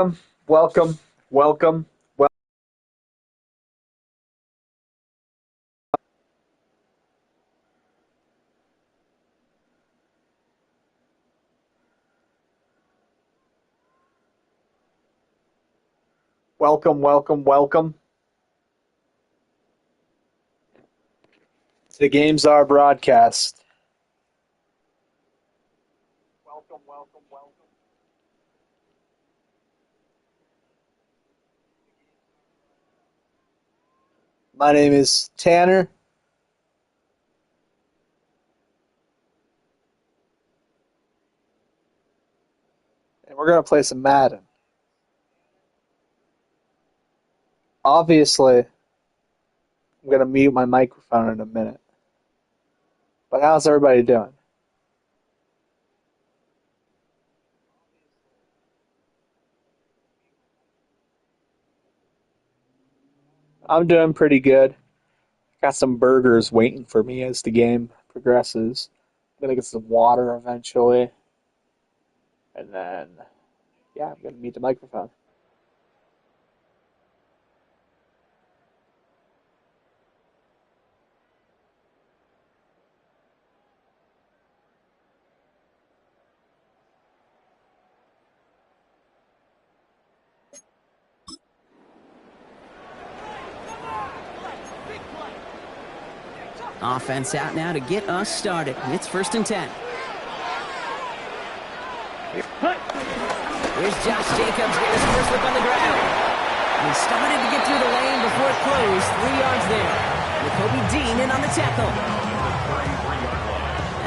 Welcome, welcome, welcome to the Games Are broadcast. My name is Tanner. And we're going to play some Madden. Obviously, I'm going to mute my microphone in a minute. But how's everybody doing? I'm doing pretty good. Got some burgers waiting for me as the game progresses. I'm going to get some water eventually. And then, yeah, I'm going to mute the microphone. Offense out now to get us started. It's 1st and 10. Here's Josh Jacobs getting his first look on the ground. And he started to get through the lane before it closed. 3 yards there. Nakobe Dean in on the tackle.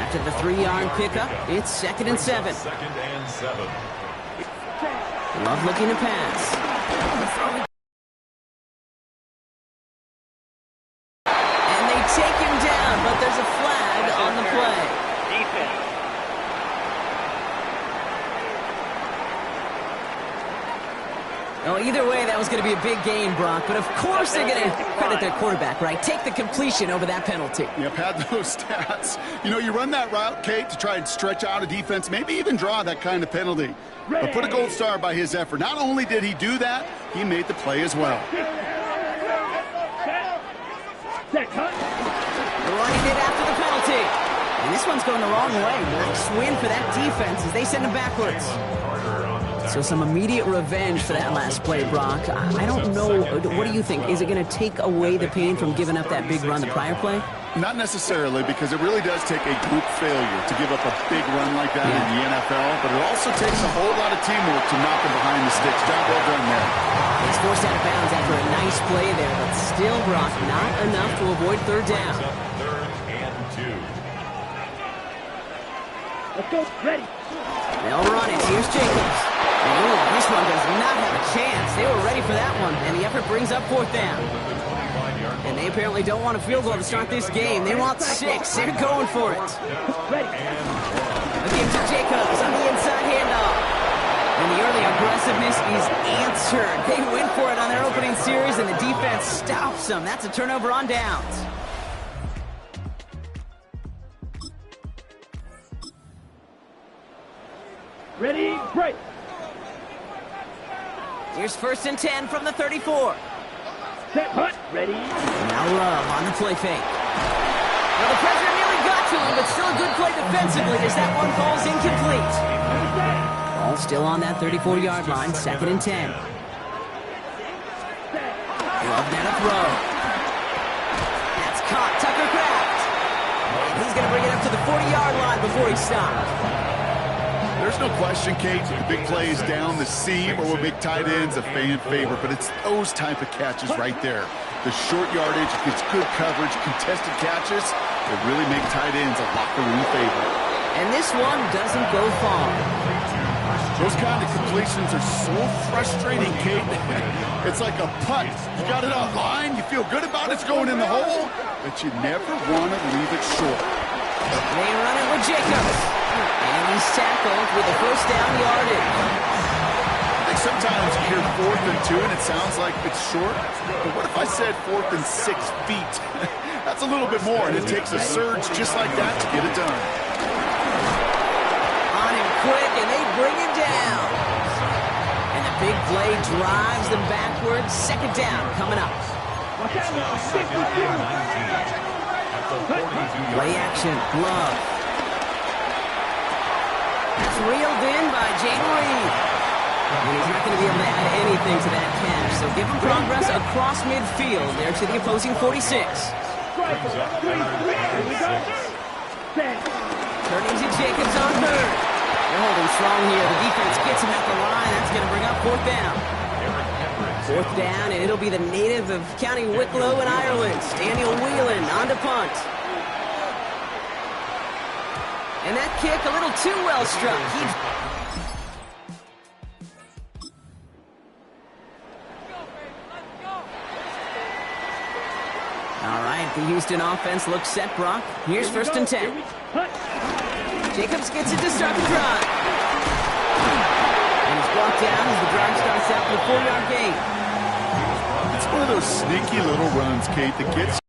After the 3-yard pickup, it's 2nd and 7. Love looking to pass. Take him down, but there's a flag on the play. Defense. Oh, either way, that was going to be a big gain, Brock. But of course they're going to credit their quarterback, right? Take the completion over that penalty. Yep, had those stats. You know, you run that route, Kate, to try and stretch out a defense, maybe even draw that kind of penalty. But put a gold star by his effort. Not only did he do that, he made the play as well. Running it after the penalty. And this one's going the wrong way. Nice win for that defense as they send him backwards. So some immediate revenge for that last play, Brock. I don't know. What do you think? Is it going to take away the pain from giving up that big run the prior play? Not necessarily, because it really does take a group failure to give up a big run like that in the NFL, but it also takes a whole lot of teamwork to knock him behind the sticks. Job well done there. He's forced out of bounds after a nice play there, but still, Brock, not enough to avoid 3rd down. 3rd and 2. Let's go. Ready. They'll run it. Here's Jacobs. Oh, this one does not have a chance. They were ready for that one, and the effort brings up 4th down. And they apparently don't want a field goal to start this game. They want 6. They're going for it. Ready. Again to Jacobs on the inside handoff. And the early aggressiveness is answered. They went for it on their opening series, and the defense stops them. That's a turnover on downs. Ready. Break. Here's 1st and 10 from the 34. Set. Hunt. Ready. Now Love on the play fake. Well, the pressure nearly got to him, but still a good play defensively as that one falls incomplete. Ball still on that 34-yard line, 2nd and 10. Love now to throw. That's caught. Tucker Kraft. He's going to bring it up to the 40-yard line before he stopped. There's no question, Kate, the big plays down the seam or will make tight ends a fan favorite, but it's those type of catches right there. The short yardage, gets good coverage, contested catches that really make tight ends a locker room favorite. And this one doesn't go far. Those kind of completions are so frustrating, Kate. It's like a putt. You got it on line, you feel good about it's going in the hole, but you never want to leave it short. They run it with Jacobs. And he's tackled with a 1st down yardage. I think sometimes you hear 4th and 2 and it sounds like it's short. But what if I said 4th and 6 feet? That's a little bit more, and it takes a surge just like that to get it done. On him quick, and they bring him down. And the big play drives them backwards. Second down coming up. Watch out now. 52. Play action. Love. That's reeled in by Jaden Reed. And he's not going to be able to add anything to that catch. So give him progress across midfield there to the opposing 46. Striker. 3. Here we go. Set. Turning to Jacobs on third. They're holding strong here. The defense gets him at the line. That's going to bring up fourth down. Fourth down, and it'll be the native of County Wicklow in Ireland, Daniel Whelan, on to punt. And that kick a little too well struck. All right, the Houston offense looks set, Brock. Here's first and 10. Jacobs gets it to start the drive. And he's brought down as the drive starts out the 4-yard gain. It's one of those sneaky little runs, Kate, that gets...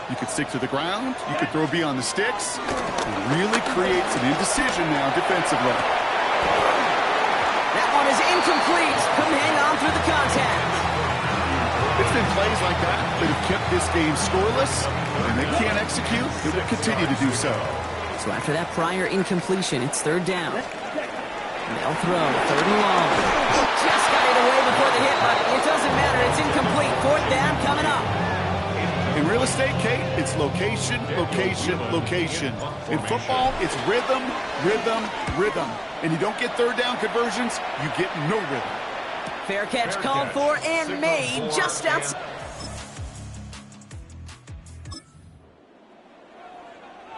You could stick to the ground. You could throw beyond the sticks. It really creates an indecision now defensively. That one is incomplete. Couldn't hang on through the contact. It's been plays like that that have kept this game scoreless, and they can't execute. It will continue to do so. So after that prior incompletion, it's third down. They'll throw, third and long. Just got it away before the hit, but it doesn't matter. It's incomplete. Fourth down coming up. In real estate, Kate, it's location, location, location. In football, it's rhythm, rhythm, rhythm. And you don't get third down conversions, you get no rhythm. Fair catch called for and made just outside.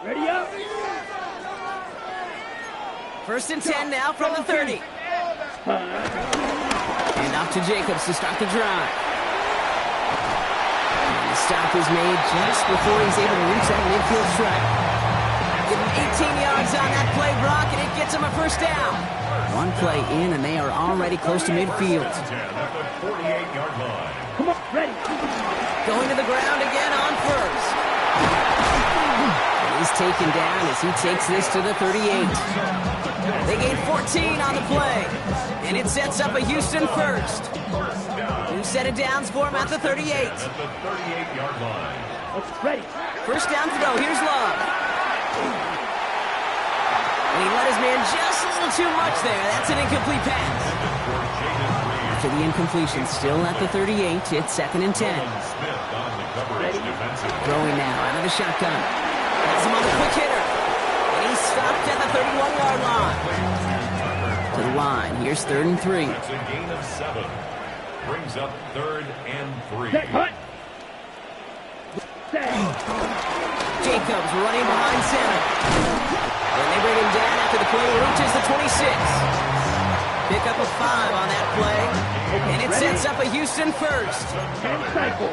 Ready up. First and 10 now from the 30. And off to Jacobs to start the drive. And the stop is made just before he's able to reach that midfield strike. Give him 18 yards on that play, Brock, and it gets him a first down. One play in, and they are already close to midfield. Come on, ready. Going to the ground again on first. He's taken down as he takes this to the 38. They gain 14 on the play, and it sets up a Houston first. New set of downs for him at the 38. Ready. First down throw, here's Love. And he let his man just a little too much there. That's an incomplete pass. After the incompletion, still at the 38, it's second and 10. Throwing now out of the shotgun. Has him on the quick hitter. And he's stopped at the 31-yard line. To the line, here's third and 3. That's a gain of 7. Brings up third and 3. Set, hut. Set. Jacobs running behind center. And they bring him down after the play reaches the 26. Pick up a 5 on that play. And it sets up a Houston first. And cycle.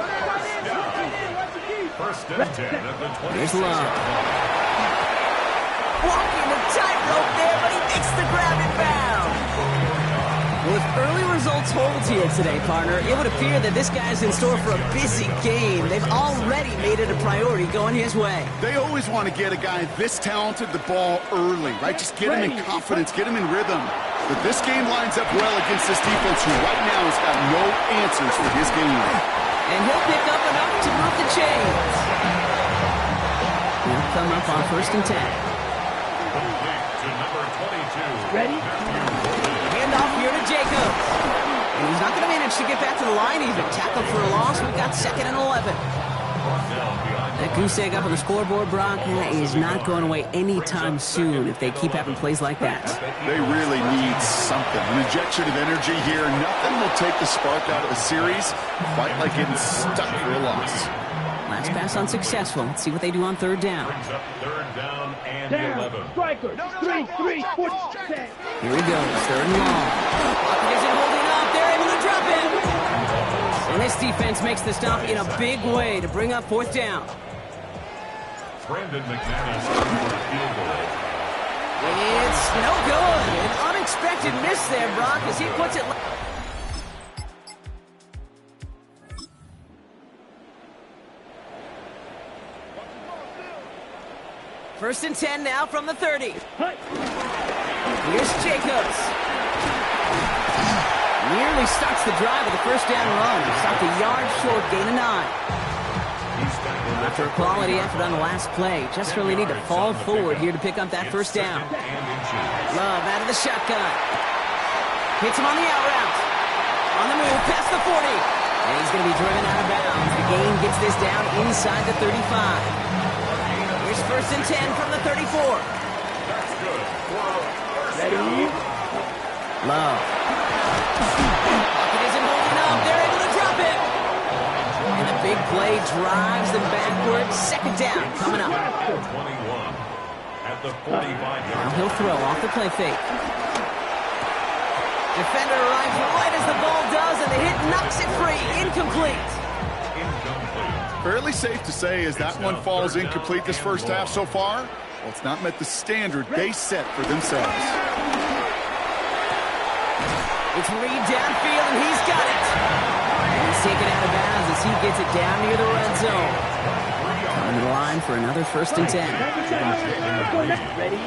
First and 10 at the 20. Here's Love. Walking the tightrope there, but he makes the grab and bound. Well, if early results hold here today, partner, it would appear that this guy's in store for a busy game. They've already made it a priority going his way. They always want to get a guy this talented the ball early, right? Just get him in confidence, get him in rhythm. But this game lines up well against this defense, who right now has got no answers for his game. And he'll pick up enough to move the chains. He'll come up on first and 10. Complete to number 22. Ready. Handoff here to Jacobs. And he's not going to manage to get back to the line even. Tackle for a loss. We've got second and 11. That goose egg up on the scoreboard, Brock, is not going away anytime soon if they keep having plays like that. They really need something. An injection of energy here. Nothing will take the spark out of a series quite like getting stuck for a loss. Last pass unsuccessful. Let's see what they do on third down. Brings up third down and Down. 11. Striker. 3, 4, set. Here he goes, third and long. Lockett isn't holding up. They're able to drop him. And this defense makes the stop in a big way to bring up fourth down. Brandon McManus for a field goal. It's no good. An unexpected miss there, Brock, as he puts it. First and 10 now from the 30. Hut. Here's Jacobs. Nearly starts the drive with a first down run. Stopped a yard short, gain of 9. After a quality effort on the last play, just really need to fall forward here to pick up that first down. Love out of the shotgun. Hits him on the out route. On the move, past the 40. And he's going to be driven out of bounds. The gain gets this down inside the 35. Here's first and 10 from the 34. Ready? Love. Pocket isn't holding up. They're able to drop it. And the big play drives them backwards. Second down coming up. 21 at the 45-yard Now he'll throw off the play fake. Defender arrives right as the ball does, and the hit knocks it free. Incomplete. Fairly safe to say as that one falls incomplete this first half so far. Well, it's not met the standard they set for themselves. It's Reed downfield, and he's got it. And he's taken out of bounds as he gets it down near the red zone. On the line for another first and 10. Ready?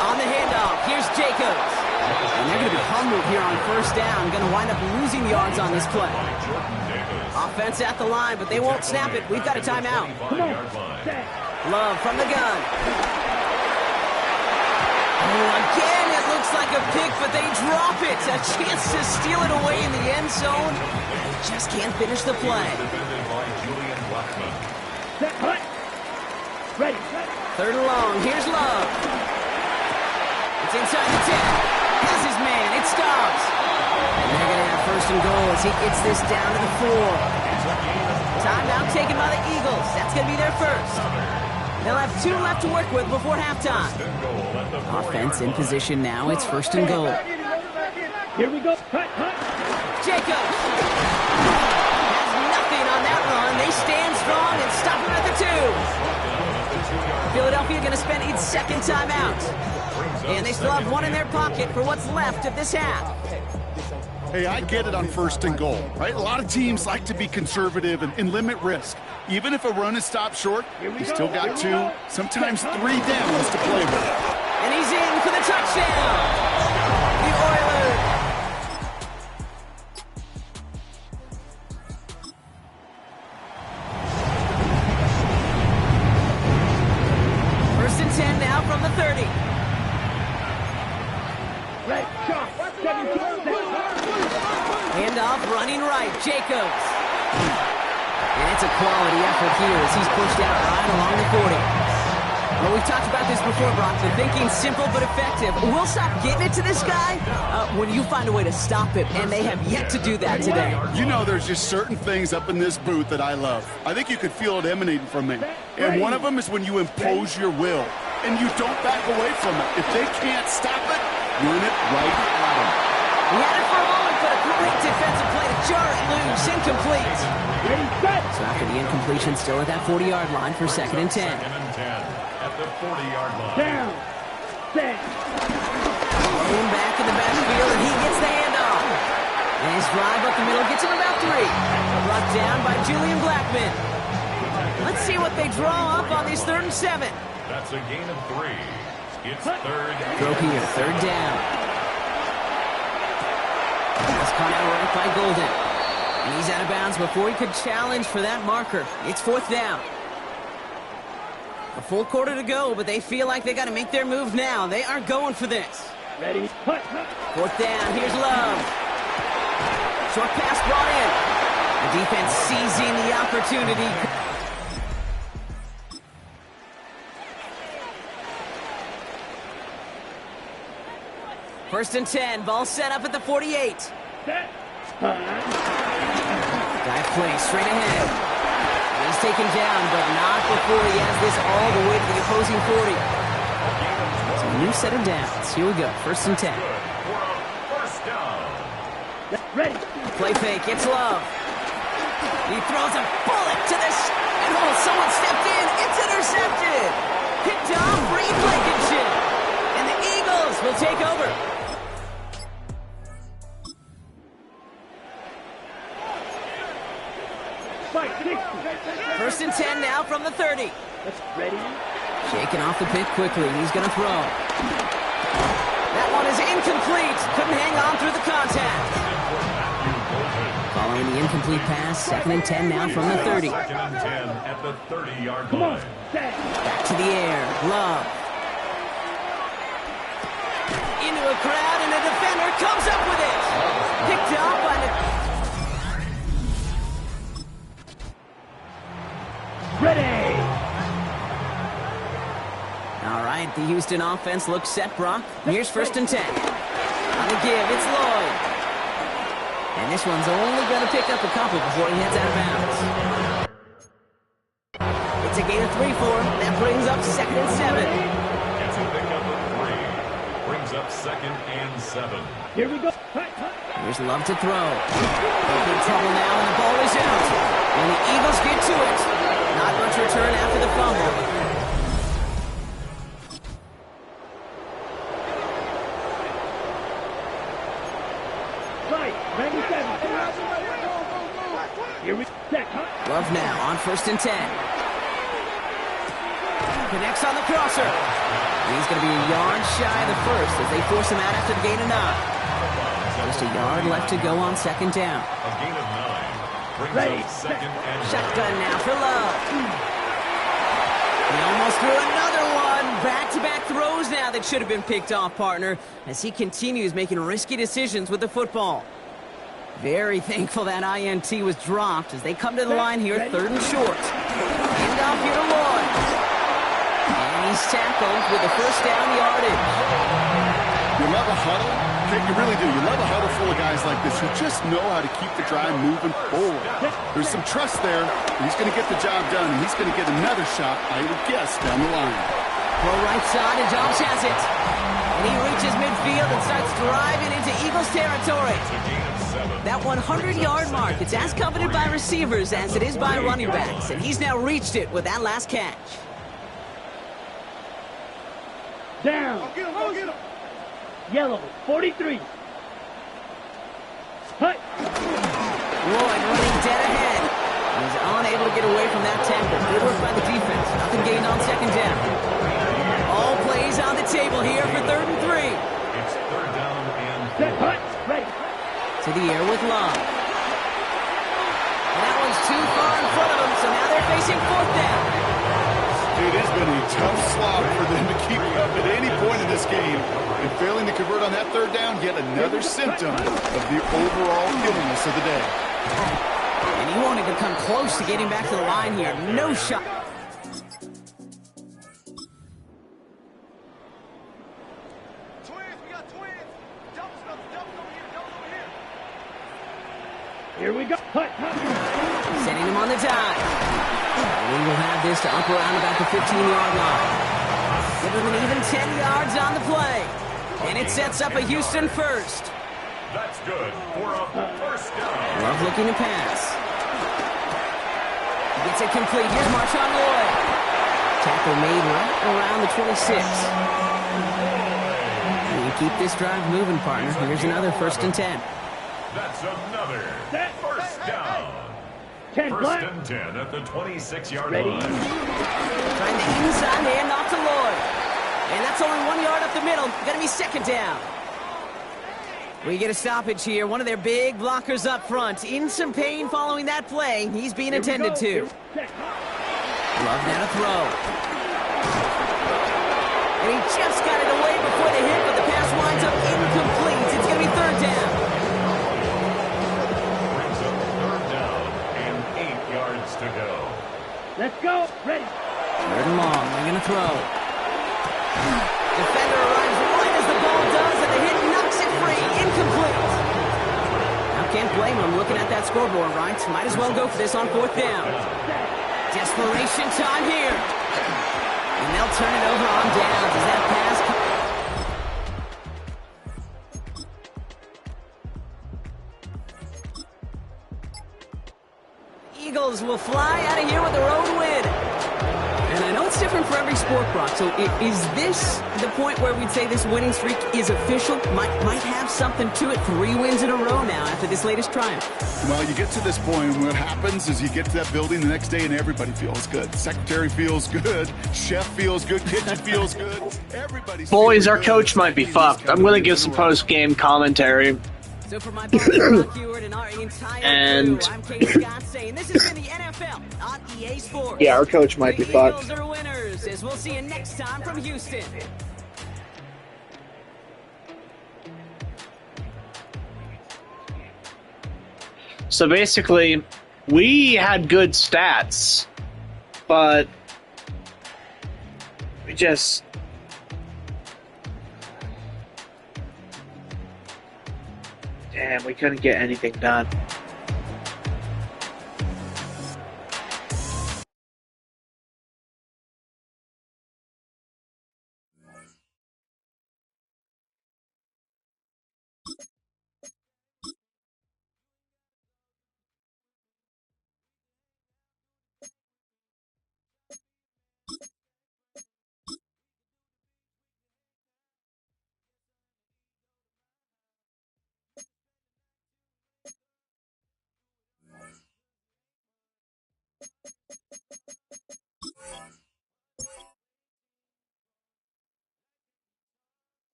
On the handoff, here's Jacobs. And they're going to be humbled here on first down. Going to wind up losing yards on this play. Offense at the line, but they won't snap it. We've got a timeout. Love from the gun. Oh, again, it looks like a pick, but they drop it. A chance to steal it away in the end zone. They just can't finish the play. Ready? Third and long, here's Love. It's inside the 10. Has his man, it stops. And they're going to have first and goal as he gets this down to the 4. Timeout taken by the Eagles. That's going to be their first. They'll have 2 left to work with before halftime. Offense in position now. It's first and goal. Here we go. Cut. Jacobs has nothing on that run. They stand strong and stop him at the 2. Philadelphia going to spend its second timeout. And they still have 1 in their pocket for what's left of this half. Hey, I get it on first and goal, right? A lot of teams like to be conservative and limit risk. Even if a run is stopped short, you still got 2, sometimes 3 downs to play with. And he's in for the touchdown. The Oilers. First and 10 now from the 30. Red shot. 17. Handoff running right, Jacobs. And it's a quality effort here as he's pushed out right along the 40. Well, we've talked about this before, Brock. The thinking's simple but effective. We'll stop getting it to this guy when you find a way to stop it, and they have yet to do that today. You know, there's just certain things up in this booth that I love. I think you could feel it emanating from me. And one of them is when you impose your will, and you don't back away from it. If they can't stop it, run it right at them. He had it for a moment, but a great defensive play to jar it loose. Incomplete. Ready, set. So after the incompletion, still at that 40-yard line for second and 10. Second and 10 at the 40-yard line. Down. Set. Thrown back in the backfield, and he gets the handoff. And his drive up the middle gets him about 3. Brought down by Julian Blackman. Let's see what they draw up on these 3rd and 7. That's a gain of 3. It's third. Throw here, 3rd down. That's caught out right by Golden. And he's out of bounds before he could challenge for that marker. It's 4th down. A full quarter to go, but they feel like they got to make their move now. They are going for this. Ready, cut. 4th down, here's Love. Short pass brought in. The defense seizing the opportunity. First and 10, ball set up at the 48. Set. Dive play straight ahead. He's taken down, but not before he has this all the way to the opposing 40. So a new set of downs. Here we go, first and 10. First down. Ready. Play fake, it's Love. He throws a bullet to this, and oh, someone stepped in. It's intercepted. Picked off Reed Blankenship. And the Eagles will take over. Fight, 60. First and 10 now from the 30. Ready. Shaking off the pick quickly. He's going to throw. incomplete. Couldn't hang on through the contact. Following the incomplete pass, 2nd and 10 now from the 30. 2nd and 10 at the 30-yard Come on, line. set. Back to the air. Love. Into a crowd, and the defender comes up with it. Picked up by the... Ready. All right, the Houston offense looks set, Brock. Here's 1st and 10. On the give, it's Lloyd. And this one's only going to pick up a couple before he heads out of bounds. It's a gain of 3 for him. That brings up 2nd and 7. Gets a pickup of 3. Brings up 2nd and 7. Here we go. Here's Love to throw. In trouble now, and the ball is out. And the Eagles get to it. Not much return after the fumble. Right, 97. Here we set. Love now on 1st and 10. Connects on the crosser. He's going to be a yard shy of the first as they force him out after the gain of 9. Just a yard left to go on 2nd down. A gain of 9. Brings Ready. up 2nd and 9. Shotgun now for Love. He almost threw another one. Back-to-back throws now that should have been picked off, partner, as he continues making risky decisions with the football. Very thankful that INT was dropped as they come to the line here, 3rd and short. Hand off here to Lloyd. And he's tackled with the 1st down yardage. You love a huddle? Okay, you really do. You love a huddle full of guys like this who just know how to keep the drive moving forward. There's some trust there. He's going to get the job done, and he's going to get another shot, I would guess, down the line. Pro right side, and Dobbs has it. And he reaches midfield and starts driving into Eagles territory. It's a gain of 7. That 100-yard mark, it's as coveted by receivers as it is by running backs. And he's now reached it with that last catch. Down. Get him, go get him. Yellow, 43. Hut. Lloyd running dead ahead. He's unable to get away from that tackle. Good work by the defense. Nothing gained on 2nd down. All plays on the table here for 3rd and 3. It's 3rd down and 4. Set. Hut. Ready. To the air with Love. And that one's too far in front of him, so now they're facing 4th down. It has been a tough slog for them to keep up at any point in this game. And failing to convert on that 3rd down, yet another symptom of the overall illness of the day. And he won't even come close to getting back to the line here. No shot. Here we go. Hut. Sending him on the dive. We will have this to up around about the 15-yard line. Give him an even 10 yards on the play. And it sets up a Houston first. That's good for a 1st down. Love looking to pass. He gets it complete. Here's Marshawn Lloyd. Tackle made right around the 26. And you keep this drive moving, partner. Here's another 1st and 10. That's another 1st down. 10 1st black. and 10 at the 26-yard Ready. line. Trying the inside hand off to Lloyd. And that's only 1 yard up the middle. Going to be 2nd down. We get a stoppage here. One of their big blockers up front. In some pain following that play. He's being attended to. Love now to throw. And he just got it away before the hit, but the pass winds up incomplete. It's going to be 3rd down. Brings up 3rd down and 8 yards to go. Let's go. Ready. 3rd and long. They're going to throw. Defender arrives right as the ball does, and the hit knocks it free. Incomplete. Now can't blame him looking at that scoreboard, right? Might as well go for this on 4th down. Desperation time here. And they'll turn it over on downs as that pass. Eagles will fly out of here with the road win. And And I know it's different for every sport, Brock. So is this the point where we'd say this winning streak is official? Might have something to it. 3 wins in a row now after this latest triumph. Well, you get to this point, and what happens is you get to that building the next day, and everybody feels good. Secretary feels good. Chef feels good. Kitchen feels good. Everybody's Boys, our good. coach might be fucked. I'm going to give some post-game commentary. So for my partner, Brock Ewart, and our entire crew, I'm Kate Scott saying this has been the NFL on EA Sports. Yeah, our coach might be The fucked. Eagles are winners, as we'll see you next time from Houston. So basically, we had good stats, but we just... Damn, we couldn't get anything done.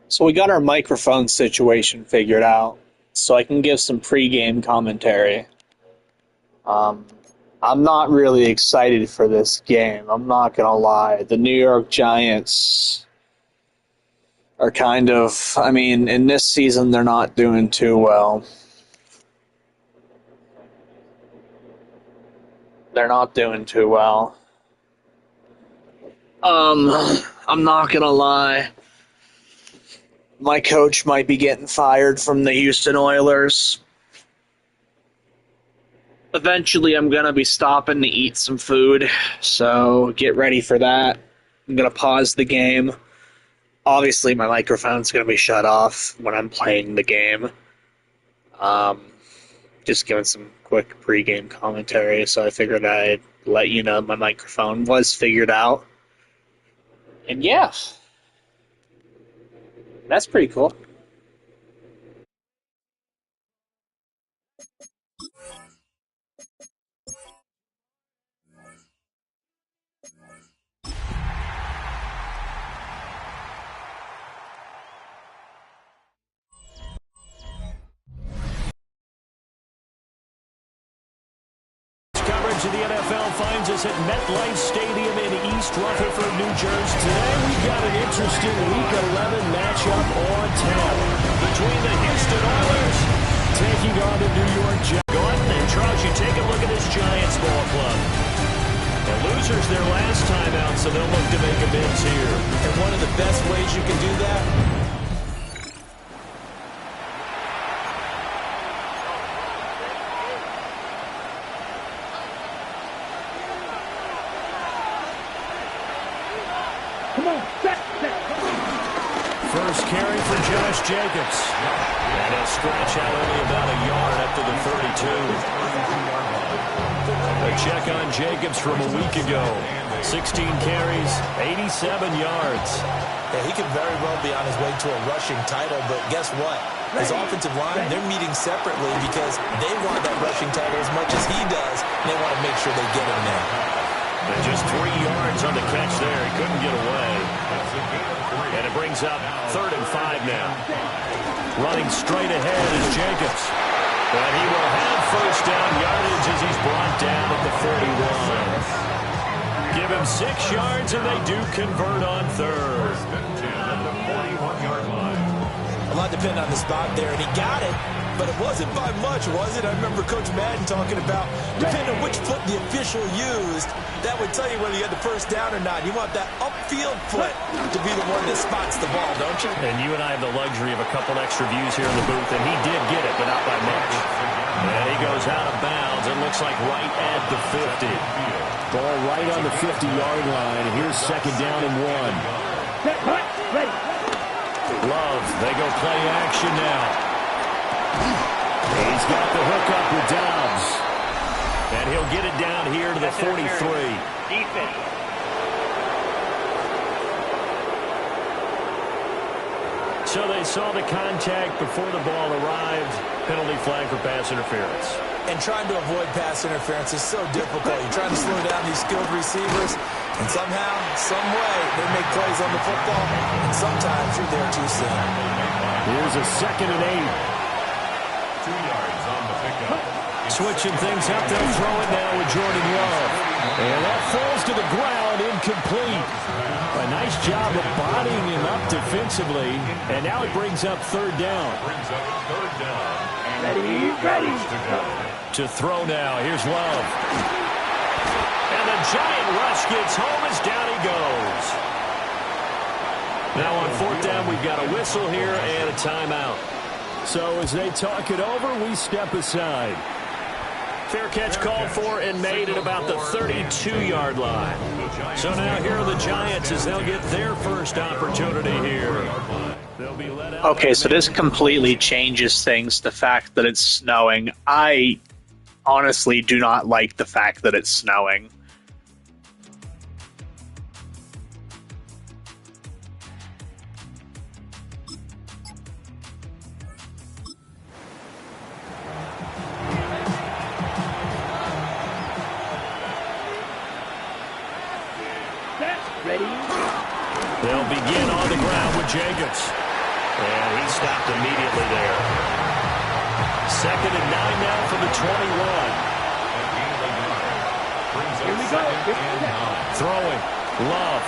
So we got our microphone situation figured out, so I can give some pre-game commentary. I'm not really excited for this game. I'm not going to lie. The New York Giants are kind of, I mean, in this season, they're not doing too well. They're not doing too well. I'm not going to lie. My coach might be getting fired from the Houston Oilers. Eventually, I'm going to be stopping to eat some food, so get ready for that. I'm going to pause the game. Obviously, my microphone's going to be shut off when I'm playing the game. Just giving some quick pre-game commentary, so I figured I'd let you know my microphone was figured out. And yeah, that's pretty cool. Coverage of the NFL finds us at MetLife Stadium in East Rutherford, New Jersey. Today we've got an interesting Week 11 matchup on tap between the Houston Oilers taking on the New York Giants. And Charles, you take a look at this Giants ball club. And losers their last time out, so they'll look to make amends here. And one of the best ways you can do that, first carry for Josh Jacobs. And he'll stretch out only about a yard up to the 32. A check on Jacobs from a week ago. 16 carries, 87 yards. yeah, he could very well be on his way to a rushing title, but guess what? His offensive line, they're meeting separately because they want that rushing title as much as he does, and they want to make sure they get him there. And just 3 yards on the catch there. He couldn't get away. And it brings up 3rd and 5 now. Running straight ahead is Jacobs. And he will have first down yardage as he's brought down at the 41. Give him 6 yards, and they do convert on 3rd. At the 41-yard line. lot depending on the spot there, and he got it, but it wasn't by much, was it? I remember Coach Madden talking about, depending on which foot the official used, that would tell you whether you had the first down or not. You want that upfield foot to be the one that spots the ball, don't you? And you and I have the luxury of a couple extra views here in the booth, and he did get it, but not by much. And he goes out of bounds. It looks like right at the 50. Ball right on the 50-yard line. Here's second down and 1. Ready. Love, they go play action now. He's got the hook up with Dobbs. And he'll get it down here to the 43. Defense. So they saw the contact before the ball arrived. Penalty flag for pass interference. And trying to avoid pass interference is so difficult. You're trying to slow down these skilled receivers, and somehow, some way, they make plays on the football, and sometimes you're there too soon. Here's a 2nd and 8. 2 yards on the pickup. Switching things up, they'll throw it now with Jordan Love. And that falls to the ground, incomplete. A nice job of bodying him up defensively, and now it brings up 3rd down. Brings up 3rd down. And Ready. to go. To throw now, here's Love. And the giant rush gets home as down he goes. Now on 4th down, we've got a whistle here and a timeout. So as they talk it over, we step aside. Fair catch called for and made at about the 32-yard line. So now here are the Giants as they'll get their first opportunity here. They'll be let out. Okay, so this completely changes things, the fact that it's snowing. I honestly do not like the fact that it's snowing. They'll begin on the ground with Jacobs. And he stopped immediately there. 2nd and 9 now for the 21. Here we go. Throwing. Love.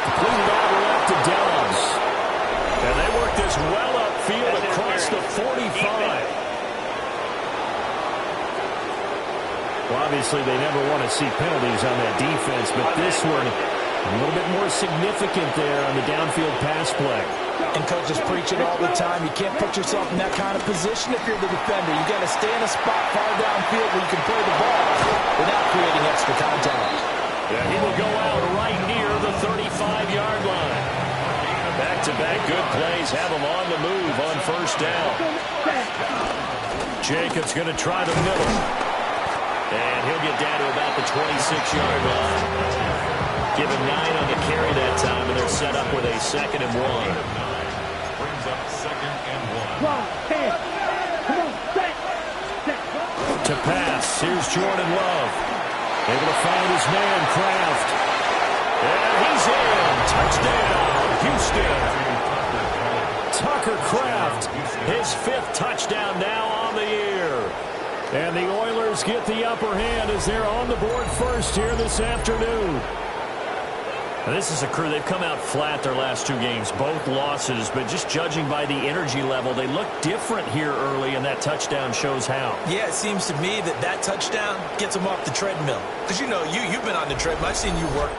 Completed all the way up to Dobbs. And they work this well upfield across the 45. Well, obviously, they never want to see penalties on that defense, but this one a little bit more significant there on the downfield pass play. And coaches preach it all the time. You can't put yourself in that kind of position if you're the defender. You got to stay in a spot far downfield where you can play the ball without creating extra contact. Yeah, he will go out right near the 35-yard line. Back-to-back good plays have him on the move on 1st down. Jacobs going to try the middle. And he'll get down to about the 26-yard line. Give him 9 on the carry that time, and they're set up with a 2nd and 1. Brings up 2nd and 1. To pass, here's Jordan Love. Able to find his man, Kraft. And he's in. Touchdown, Houston. Tucker Kraft, his 5th touchdown now on the year. And the Oilers get the upper hand as they're on the board first here this afternoon. Now, this is a crew, they've come out flat their last 2 games, both losses, but just judging by the energy level, they look different here early, and that touchdown shows how. Yeah, it seems to me that touchdown gets them off the treadmill. Because, you know, you've been on the treadmill. I've seen you work.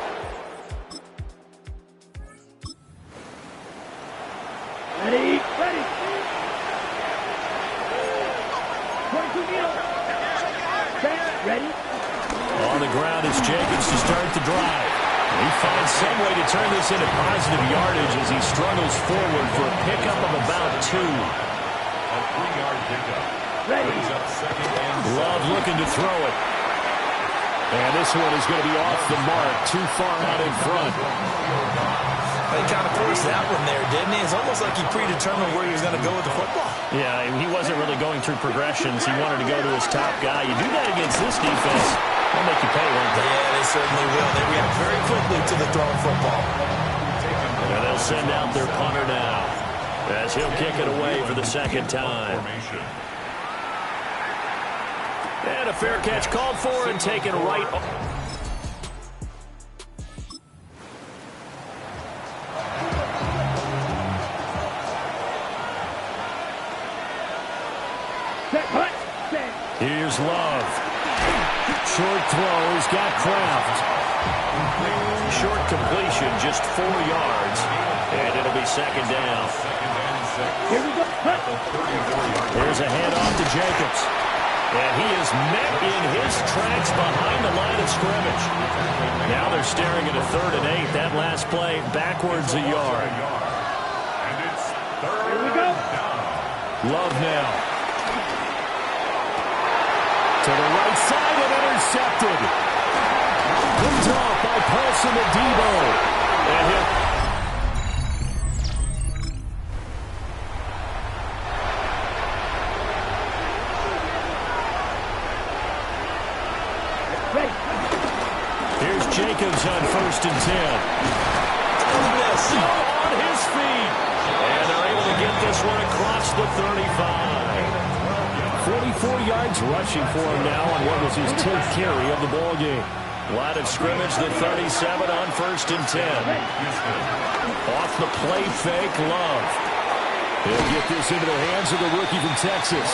Ready. Ready. On the ground is Jacobs to start the drive. He finds some way to turn this into positive yardage as he struggles forward for a pickup of about 2. A 3-yard pickup. Brings up 2nd and 7. Love looking to throw it. And this one is going to be off the mark, too far out in front. He kind of forced that one there, didn't he? It's almost like he predetermined where he was going to go with the football. Yeah, he wasn't really going through progressions. He wanted to go to his top guy. You do that against this defense, they'll make you pay, won't they? Yeah, they certainly will. They react very quickly to the thrown football. And they'll send out their punter now as he'll kick it away for the 2nd time. And a fair catch called for and taken right. Here's Love. Short throw. He's got Kraft. Short completion, just 4 yards. And it'll be second down. Here we go. There's a handoff to Jacobs. And he is met in his tracks behind the line of scrimmage. Now they're staring at a 3rd and 8. That last play backwards a yard. And it's third Here we go. down. Love now. To the right side and intercepted. Picked off by Paulson Adebo. And he'll... Here's Jacobs on 1st and 10. On his feet. And they're able to get this one across the 35. 44 yards rushing for him now on what was his 10th carry of the ball game. Line of scrimmage, the 37 on 1st and 10. Off the play fake, Love. He'll get this into the hands of the rookie from Texas.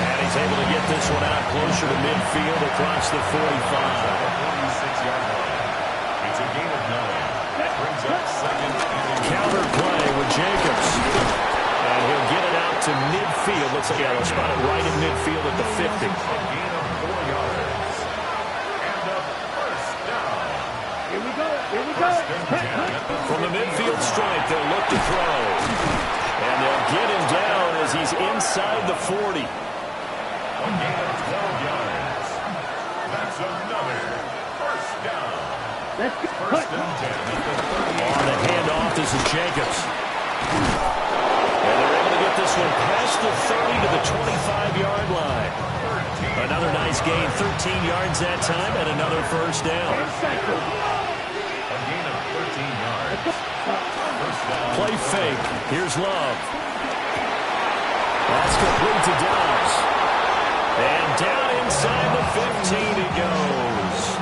And he's able to get this one out closer to midfield across the 45. 46-yard line. It's a gain of 9. That brings up second and Counter play with Jacobs. And he'll get it out to midfield. Looks like they'll spot it right in midfield at the 50. a gain of 4 yards. And a first down. Here we go. Here we go. From the midfield stripe, they'll look to throw. And they'll get him down as he's inside the 40. A gain of 12 yards. That's another first down. Let's go. First and 10 at the 38. On the handoff, this is Jacobs. And they're able to get this one past the 30 to the 25-yard line. Another nice gain, 13 yards that time, and another first down. A gain of 13 yards. First down. Play fake. Here's Love. That's complete to Dobbs. And down inside the 15 he goes.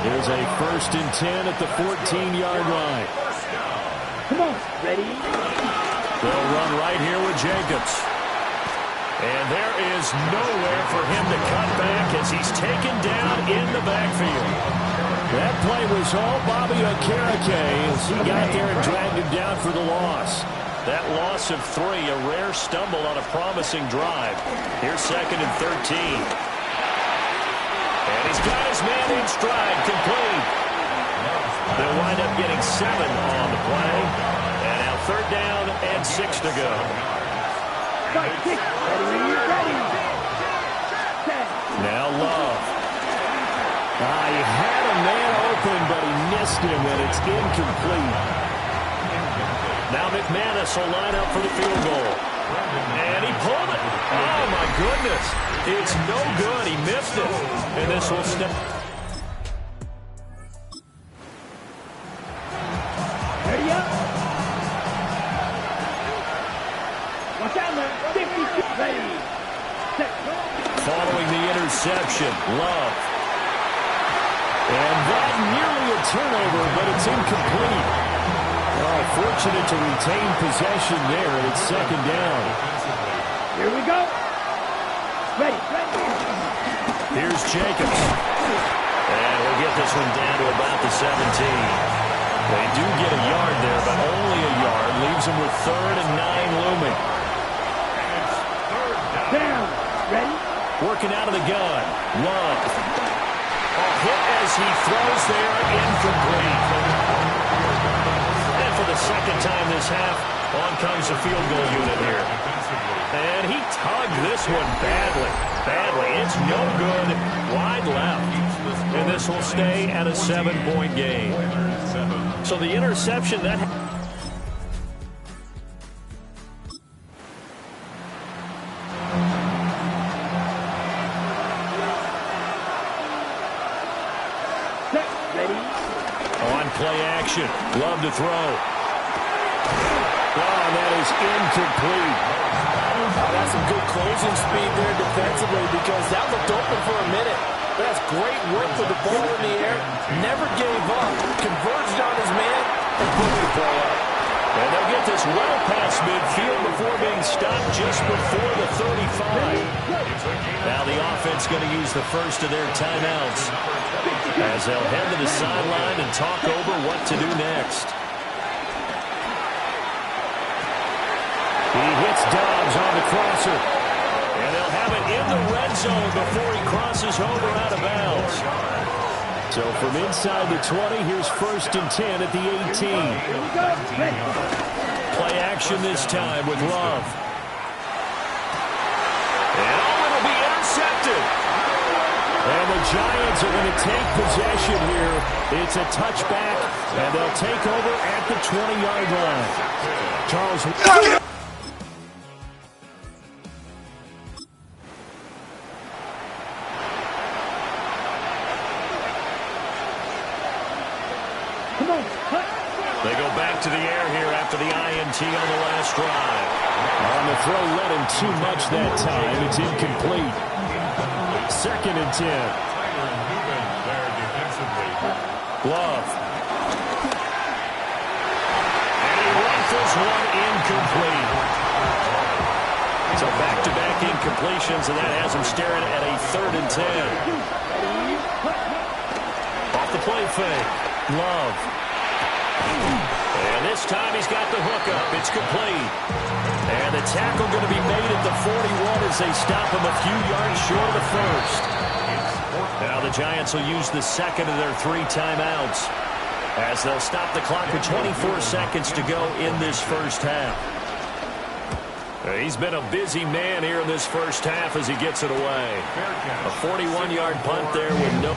Here's a 1st and 10 at the 14-yard line. Come on. Ready? They'll run right here with Jacobs. And there is nowhere for him to cut back as he's taken down in the backfield. That play was all Bobby Okereke as he got there and dragged him down for the loss. That loss of 3, a rare stumble on a promising drive. Here's 2nd and 13. And he's got his man in stride, complete. They'll wind up getting 7 on the play. And now 3rd down and 6 to go. Ready. Ready. Now Love. He had a man open, but he missed him, and it's incomplete. Now McManus will line up for the field goal. And he pulled it. Oh, my goodness. It's no good. He missed it. And this will step. Ready up. Watch out, man. 52. Ready. Set. Following the interception, Love. And that nearly a turnover, but it's incomplete. Fortunate to retain possession there. It's 2nd down. Here we go. Ready. Here's Jacobs. And we'll get this one down to about the 17. They do get a yard there, but only a yard. Leaves them with 3rd and 9 looming. Down. Ready. Working out of the gun. Love. A hit as he throws there. Incomplete. And for the 2nd time this half, on comes the field goal unit here. And he tugged this one badly. It's no good. Wide left. And this will stay at a 7-point game. So the interception, that... Ready. On play action. Love to throw. Oh, that is incomplete. That's some good closing speed there defensively because that looked open for a minute. That's great work with the ball in the air. Never gave up. Converged on his man and put the ball up. And they'll get this well past midfield before being stopped just before the 35. going to use the first of their timeouts as they'll head to the sideline and talk over what to do next. He hits Dobbs on the crosser. And they'll have it in the red zone before he crosses over out of bounds. So from inside the 20, here's 1st and 10 at the 18. Play action this time with Love. And it'll be intercepted. And the Giants are going to take possession here. It's a touchback, and they'll take over at the 20-yard line. Charles. They go back to the air here after the INT on the last drive. On the throw, led him too much that time. It's incomplete. 2nd and 10. Love. And he rifles one incomplete. So back-to-back incompletions, and that has him staring at a 3rd and 10. Off the play fake. Love. And this time he's got the hook up. It's complete. And the tackle going to be made at the 41 as they stop him a few yards short of the first. Now the Giants will use the second of their 3 timeouts as they'll stop the clock with 24 seconds to go in this first half. He's been a busy man here in this first half as he gets it away. A 41-yard punt there with no...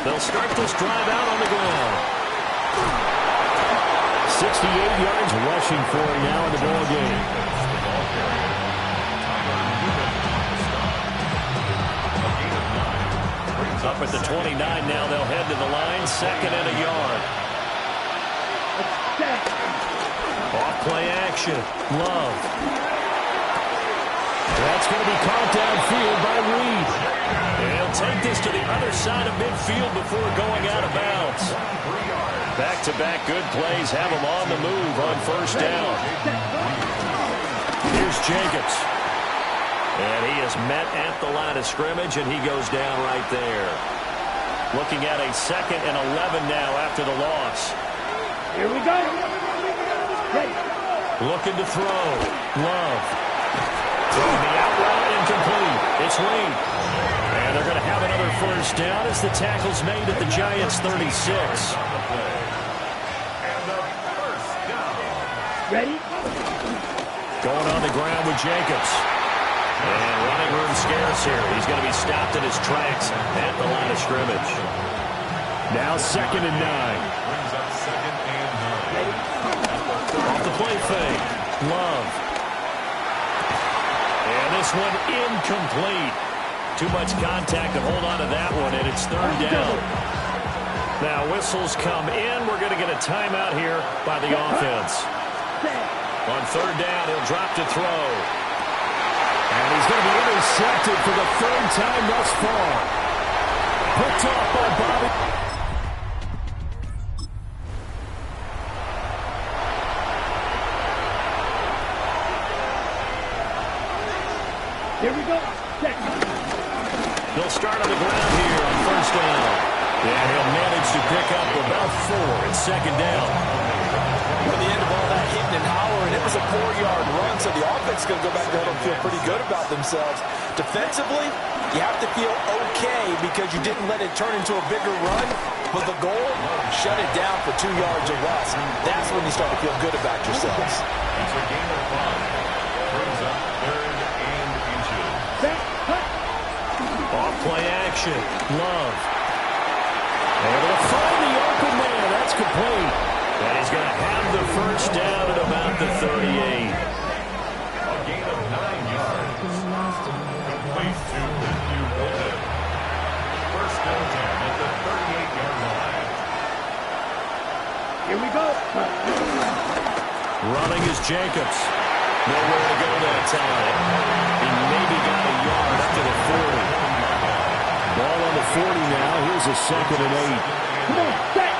They'll start this drive out on the ground. 68 yards rushing for him now in the ball game. Up at the 29 now, they'll head to the line, 2nd and a yard. Off play action, Love. That's going to be caught downfield by Reed. And he'll take this to the other side of midfield before going out of bounds. Back-to-back good plays have him on the move on 1st down. Here's Jacobs. And he is met at the line of scrimmage, and he goes down right there. Looking at a 2nd and 11 now after the loss. Here we go. Looking to throw. Love. Throwing the out route incomplete. It's Reed. And they're going to have another 1st down as the tackle's made at the Giants' 36. Ready? Going on the ground with Jacobs. And running room scarce here. He's going to be stopped in his tracks at the line of scrimmage. Now 2nd and 9. Off the play fake. Love. And this one incomplete. Too much contact to hold on to that one, and it's 3rd down. Now whistles come in. We're going to get a timeout here by the offense. On 3rd down, he'll drop to throw. And he's going to be intercepted for the 3rd time thus far. Picked off by Bobby. Here we go. They'll start on the ground here on 1st down. And he'll manage to pick up about 4 at 2nd down. At the end of all that hitting and hollering, it was a 4-yard run, so the offense is going to go back there and feel pretty good about themselves. Defensively, you have to feel okay because you didn't let it turn into a bigger run, but the goal, shut it down for 2 yards or less. That's when you start to feel good about yourselves. It's a game of 5. Brings up 3rd and inches. Off play action. Love. Able to find the open man. That's complete. And he's going to have the 1st down at about the 38. A gain of 9 yards. Complete to Matthew Wilton. 1st and 10 at the 38-yard line. Here we go. Running is Jacobs. Nowhere to go that time. He maybe got a yard up to the 40. Ball on the 40 Here's a 2nd and 8. Come on, set.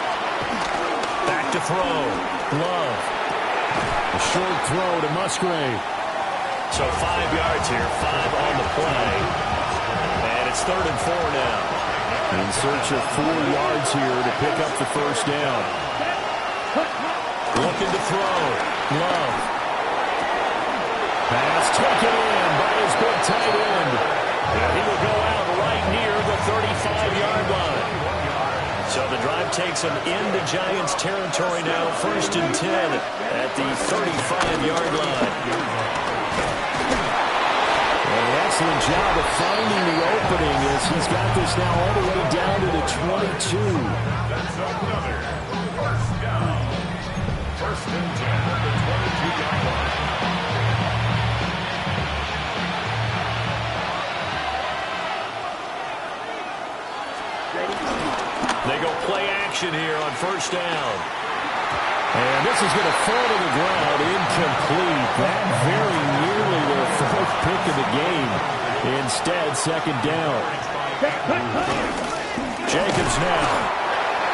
Back to throw. Love. A short throw to Musgrave. So 5 yards here, 5 on the play. And it's 3rd and 4 now. In search of 4 yards here to pick up the first down. Looking to throw. Love. Pass taken in by his big tight end. And he will go out right near the 35-yard line. So the drive takes him into Giants territory now. 1st and 10 at the 35-yard line. An excellent job of finding the opening as he's got this now all the way down to the 22. That's another first down. 1st and 10 at the 22-yard line. They go play action here on 1st down. And this is going to fall to the ground, incomplete. That very nearly their 4th pick of the game. Instead, 2nd down. Jacobs now.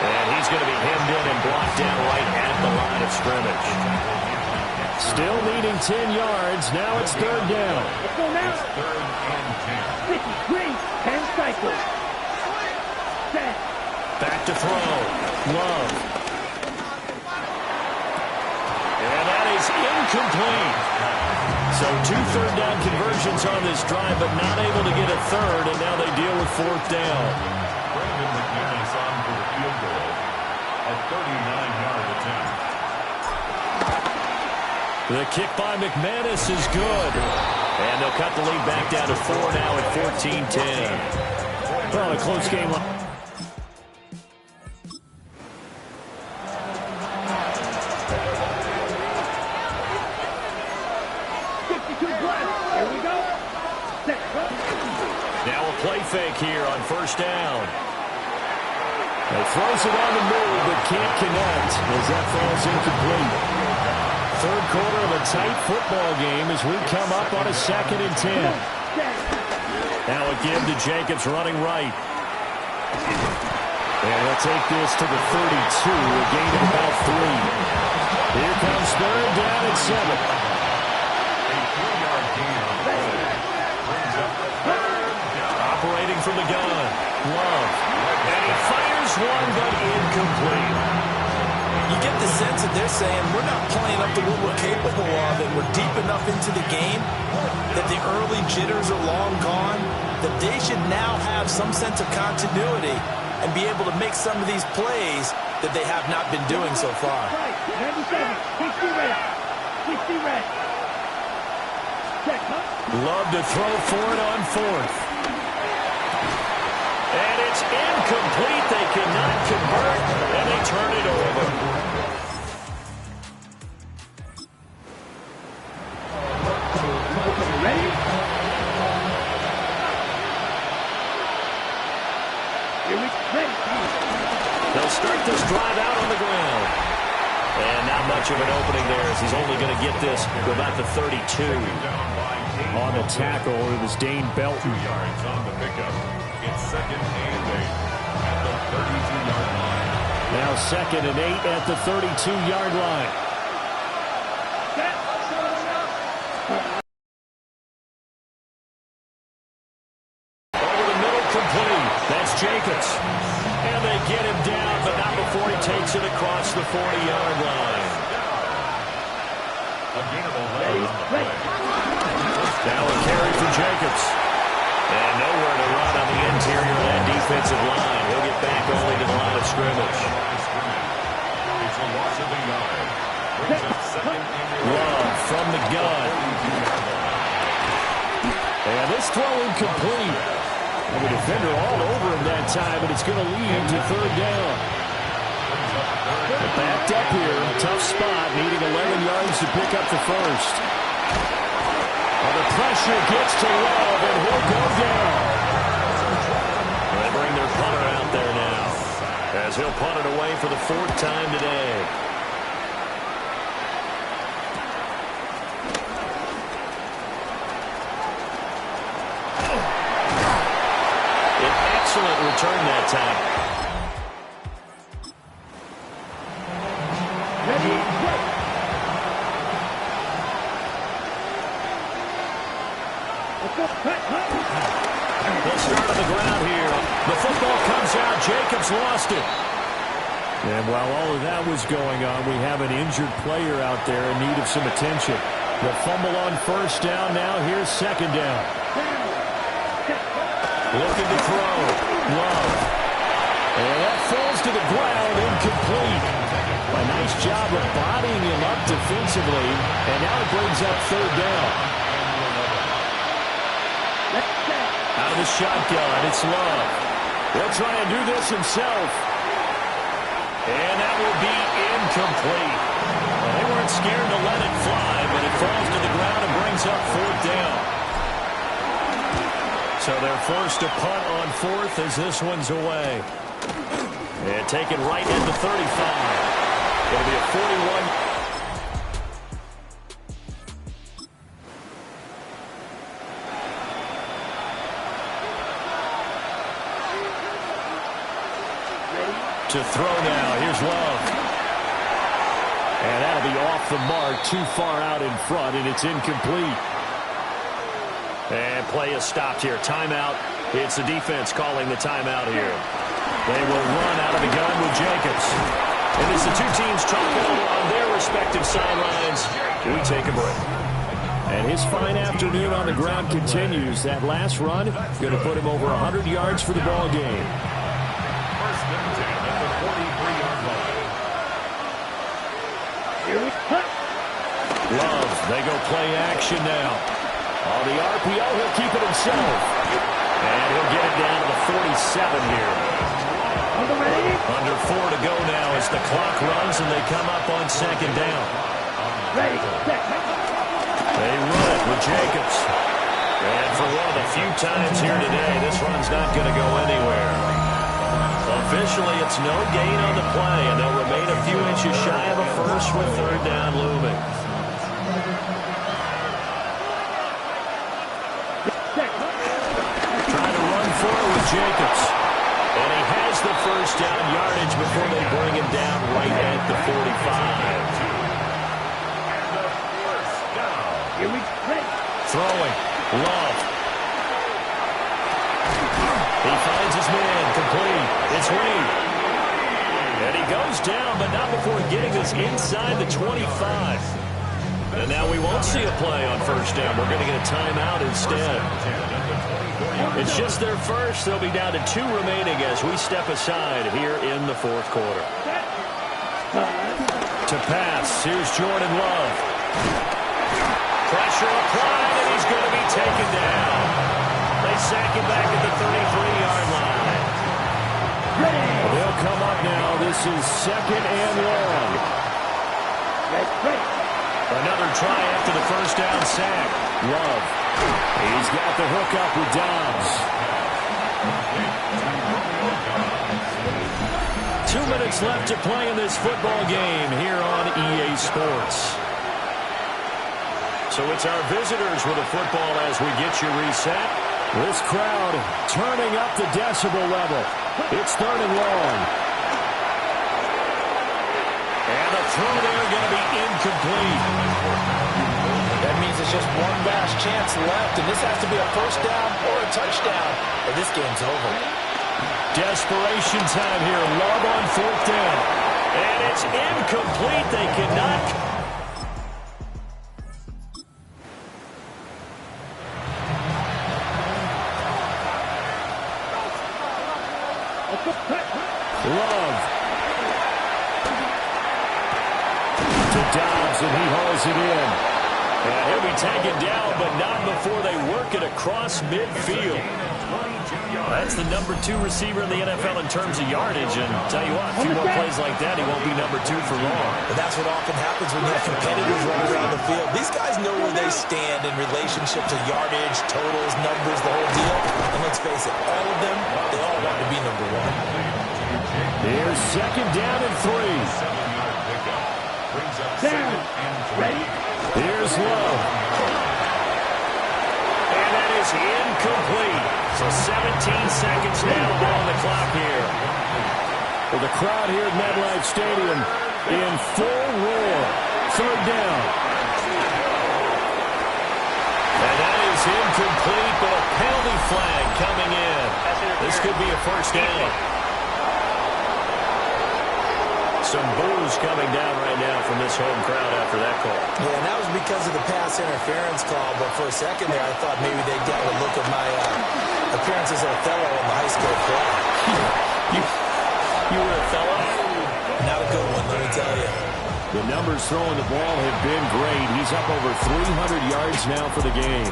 And he's going to be hemmed in and blocked down right at the line of scrimmage. Still needing 10 yards. Now it's 3rd down. Let's go now. 50, green, 10 cycles. Set. Back to throw. Love. And that is incomplete. So 2 third-down conversions on this drive, but not able to get a third, and now they deal with 4th down. Brandon McManus on for the field goal. A 39-yard attempt. The kick by McManus is good. And they'll cut the lead back down to 4 now at 14-10. Well, a close game. 52 plus. Here we go. Set. Now a play fake here on 1st down. He throws it on the move, but can't connect as that falls incomplete. 3rd quarter of a tight football game as we come up on a 2nd and 10. Now a give to Jacobs running right. And he'll take this to the 32, a gain of about 3. Here comes 3rd down and 7. Operating from the gun. Love. And he fires one, but incomplete. You get the sense that they're saying we're not playing up to what we're capable of, and we're deep enough into the game that the early jitters are long gone, that they should now have some sense of continuity and be able to make some of these plays that they have not been doing so far. 97, 60 red. 60 red. Check, huh? Love to throw for it on 4th. And it's incomplete. They cannot convert, and they turn it over. Ready? Here we go. They'll start this drive out on the ground. And not much of an opening there as he's only going to get this to about the 32. On the tackle, it was Dane Belton. 2 yards on the pickup. It's 2nd and 8 at the 32-yard line. Now 2nd and 8 at the 32-yard line. Over the middle, complete. That's Jacobs. And they get him down, but not before he takes it across the 40-yard line. A gain of 11 on the play. Now a carry for Jacobs. And nowhere to run on the interior of that defensive line. He'll get back only to the line of scrimmage. It's a loss of a yard. Brings up 2nd and 8. Love from the gun. And this throw incomplete. And the defender all over him that time, but it's going to lead to 3rd down. But backed up here, tough spot, needing 11 yards to pick up the first. Well, the pressure gets to Love, and he'll go down. They bring their punter out there now, as he'll punt it away for the 4th time today. excellent return that time. Ready, go. Let's go. They'll start on the ground here. The football comes out. Jacobs lost it. And while all of that was going on, we have an injured player out there in need of some attention. The fumble on first down. Now here's second down. Looking to throw. Love. And that falls to the ground, incomplete. A nice job of bodying him up defensively. And now it brings up third down. Out of the shotgun, it's Love. He'll try and do this himself. And that will be incomplete. Well, they weren't scared to let it fly, but it falls to the ground and brings up fourth down. So they're forced to punt on fourth as this one's away. And taken right at the 35. It'll be a 41. To throw now. Here's Love. And that'll be off the mark, too far out in front, and it's incomplete. And play is stopped here. Timeout. It's the defense calling the timeout here. They will run out of the gun with Jacobs. And as the two teams talk over on their respective sidelines, we take a break. And his fine afternoon on the ground continues. That last run going to put him over 100 yards for the ball game. First and 10 at the 43-yard line. Love, they go play action now. On the RPO, he'll keep it himself. And he'll get it down to the 47 here. Under 4 to go now as the clock runs and they come up on second down. They run it with Jacobs. And for one of the few times here today, this run's not going to go anywhere. Officially, it's no gain on the play, and they'll remain a few inches shy of a first with third down looming. Trying to run forward with Jacobs. And he has the first down yardage before they bring him down right at the 45. Throwing. Love. He finds his man. Complete. It's Reed. And he goes down, but not before getting this inside the 25. And now we won't see a play on first down. We're going to get a timeout instead. It's just their first. They'll be down to 2 remaining as we step aside here in the fourth quarter. To pass. Here's Jordan Love. Pressure applied, and he's going to be taken down. They sack him back at the 33-yard line. They'll come up now. This is second and long. Another try after the first down sack. Love. He's got the hook up with Dobbs. 2 minutes left to play in this football game here on EA Sports. So it's our visitors with the football as we get you reset. This crowd turning up the decibel level. It's third and long. And the throw there going to be incomplete. That means it's just one last chance left, and this has to be a first down or a touchdown, or this game's over. Desperation time here. Love on fourth down. And it's incomplete. They cannot. Love. To Dobbs, and he hauls it in. And he'll be taken down, but not before they work it across midfield. That's the number 2 receiver in the NFL in terms of yardage. And tell you what, a few more plays like that, he won't be number 2 for long. But that's what often happens when you have competitors running around the field. These guys know where they stand in relationship to yardage, totals, numbers, the whole deal. And let's face it, all of them, they all want to be number 1. Here's second down and 3. Down. Ready? Here's Love. And that is incomplete. So 17 seconds now on the clock here. Well, the crowd here at MetLife Stadium in full roar. Third down. And that is incomplete, but a penalty flag coming in. This could be a first down. Some boos coming down right now from this home crowd after that call. Yeah, and that was because of the pass interference call, but for a second there, I thought maybe they got a look at my appearance as Othello in the high school play. You were Othello? Not a good one, let me tell you. The numbers throwing the ball have been great. He's up over 300 yards now for the game.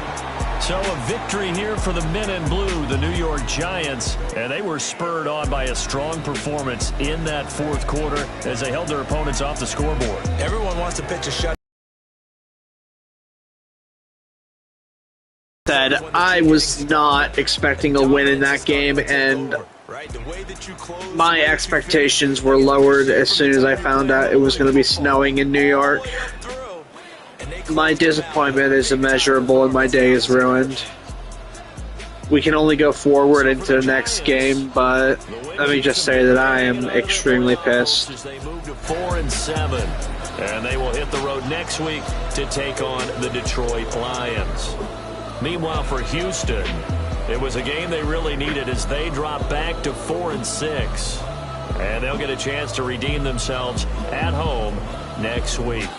So a victory here for the men in blue, the New York Giants, and they were spurred on by a strong performance in that fourth quarter as they held their opponents off the scoreboard. Everyone wants to pitch a shut. Said I was not expecting a win in that game, and my expectations were lowered as soon as I found out it was going to be snowing in New York. My disappointment is immeasurable and my day is ruined. We can only go forward into the next game, but let me just say that I am extremely pissed. As they move to 4-7, and they will hit the road next week to take on the Detroit Lions. Meanwhile, for Houston, it was a game they really needed as they drop back to 4-6, and they'll get a chance to redeem themselves at home next week.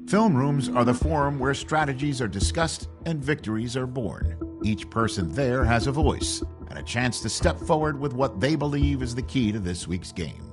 Film rooms are the forum where strategies are discussed and victories are born. Each person there has a voice and a chance to step forward with what they believe is the key to this week's game.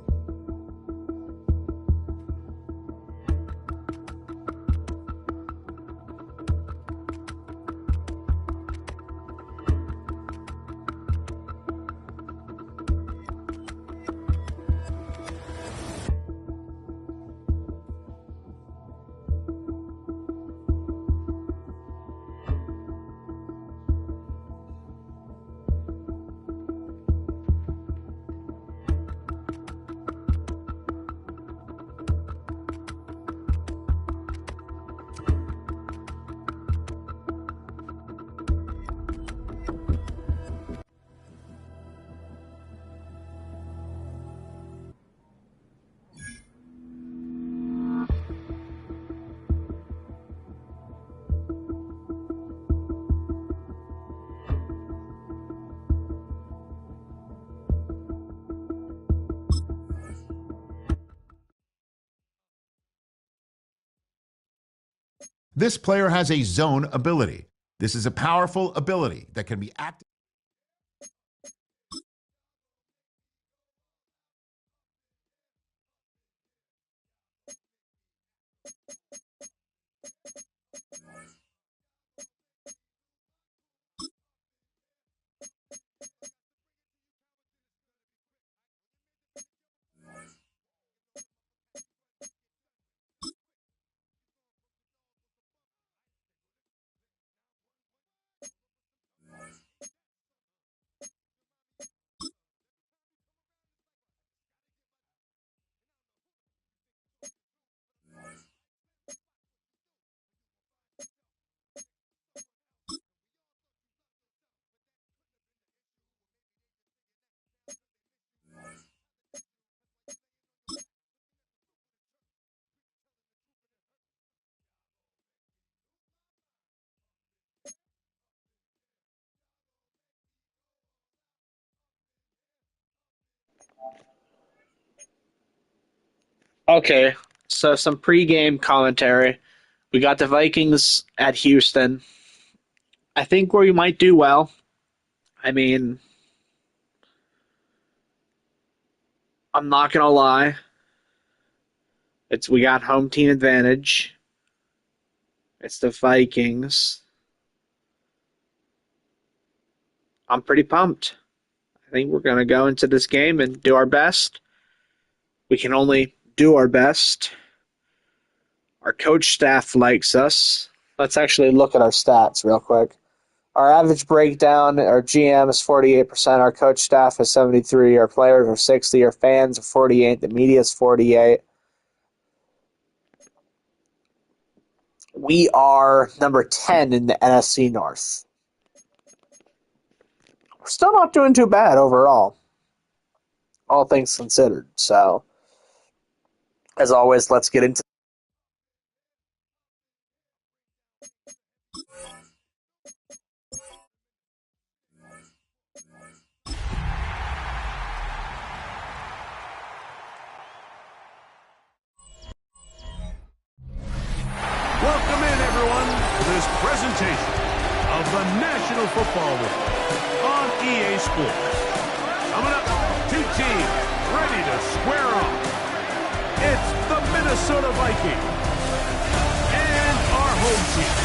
This player has a zone ability. This is a powerful ability that can be activated. Okay, so some pregame commentary. We got the Vikings at Houston. I think we might do well. I mean, I'm not gonna lie. We got home team advantage. It's the Vikings. I'm pretty pumped. I think we're gonna go into this game and do our best. We can only do our best. Our coach staff likes us. Let's actually look at our stats real quick. Our average breakdown, our GM is 48%, our coach staff is 73%, our players are 60%, our fans are 48%, the media is 48%. We are number 10 in the NFC North. We're still not doing too bad overall, all things considered. So, as always, let's get into Welcome in, everyone, to this presentation of the National Football League on EA Sports. Coming up, two teams ready to square off. It's the Minnesota Vikings and our home team.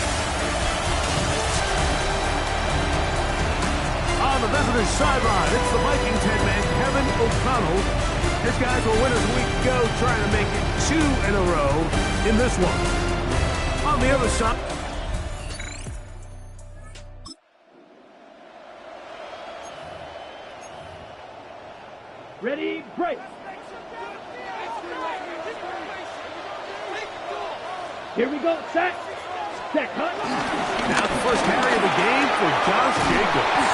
On the visitor's sideline, it's the Vikings head man, Kevin O'Connell. His guys were winners a week ago, trying to make it 2 in a row in this one. On the other side, Ready, break. Here we go, set. Set, cut. now the first carry of the game for Josh Jacobs.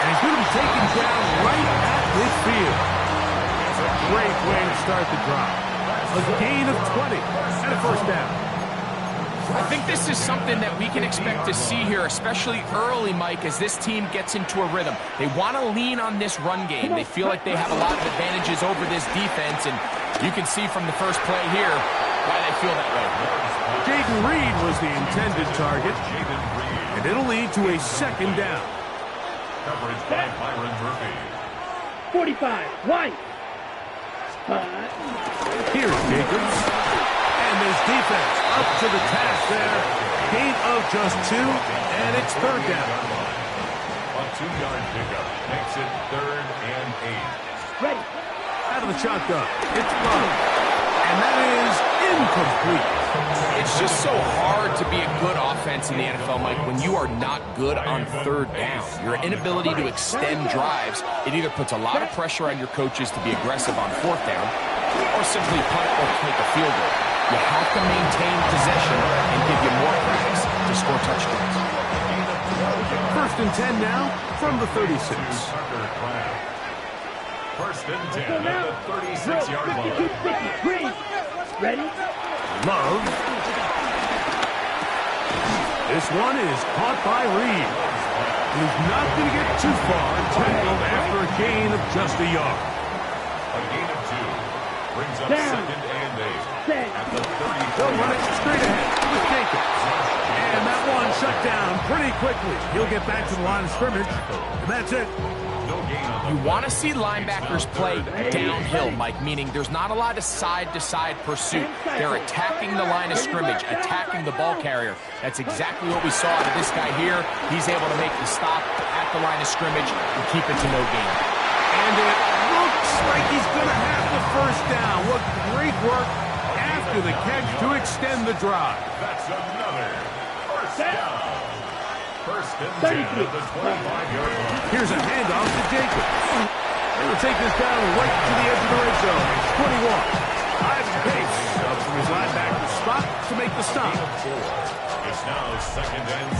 And he's going to be taken down right at midfield. It's a great way to start the drive. A gain of 20 and a first down. I think this is something that we can expect to see here, especially early, Mike, as this team gets into a rhythm. They want to lean on this run game. They feel like they have a lot of advantages over this defense, and you can see from the first play here why they feel that way. Jaden Reed was the intended target, and it'll lead to a second down. Coverage by Byron Murphy. 45, White. Here's Jacobs. And his defense up to the task there. Gain of just 2, and it's third down. A 2-yard pickup makes it 3rd and 8. Ready. Out of the shotgun. It's Love. And that is incomplete. It's just so hard to be a good offense in the NFL, Mike, when you are not good on third down. Your inability to extend drives, it either puts a lot of pressure on your coaches to be aggressive on fourth down or simply punt or take a field goal. You have to maintain possession and give you more practice to score touchdowns. First and 10 now from the 36. First and 10 at the 36-yard line. Ready? Love. This one is caught by Reed. He's not going to get too far, tackled after a gain of just a yard. A gain of 2 brings up Down. 2nd and 8 Set. at the 33. They'll run it straight ahead with Jacobs. And that one shut down pretty quickly. He'll get back to the line of scrimmage, and that's it. No gain on You want to see linebackers play downhill, Mike, meaning there's not a lot of side-to-side pursuit. They're attacking the line of scrimmage, attacking the ball carrier. That's exactly what we saw out of this guy here. He's able to make the stop at the line of scrimmage and keep it to no gain. And it looks like he's going to have the first down. What great work after the catch to extend the drive. That's another first down. First and 10 at the 25-yard line. Here's a handoff to Jacobs. They will take this down right to the edge of the red zone. 21. Ivan Pace up from his linebacker spot to make the stop. It's now 2nd and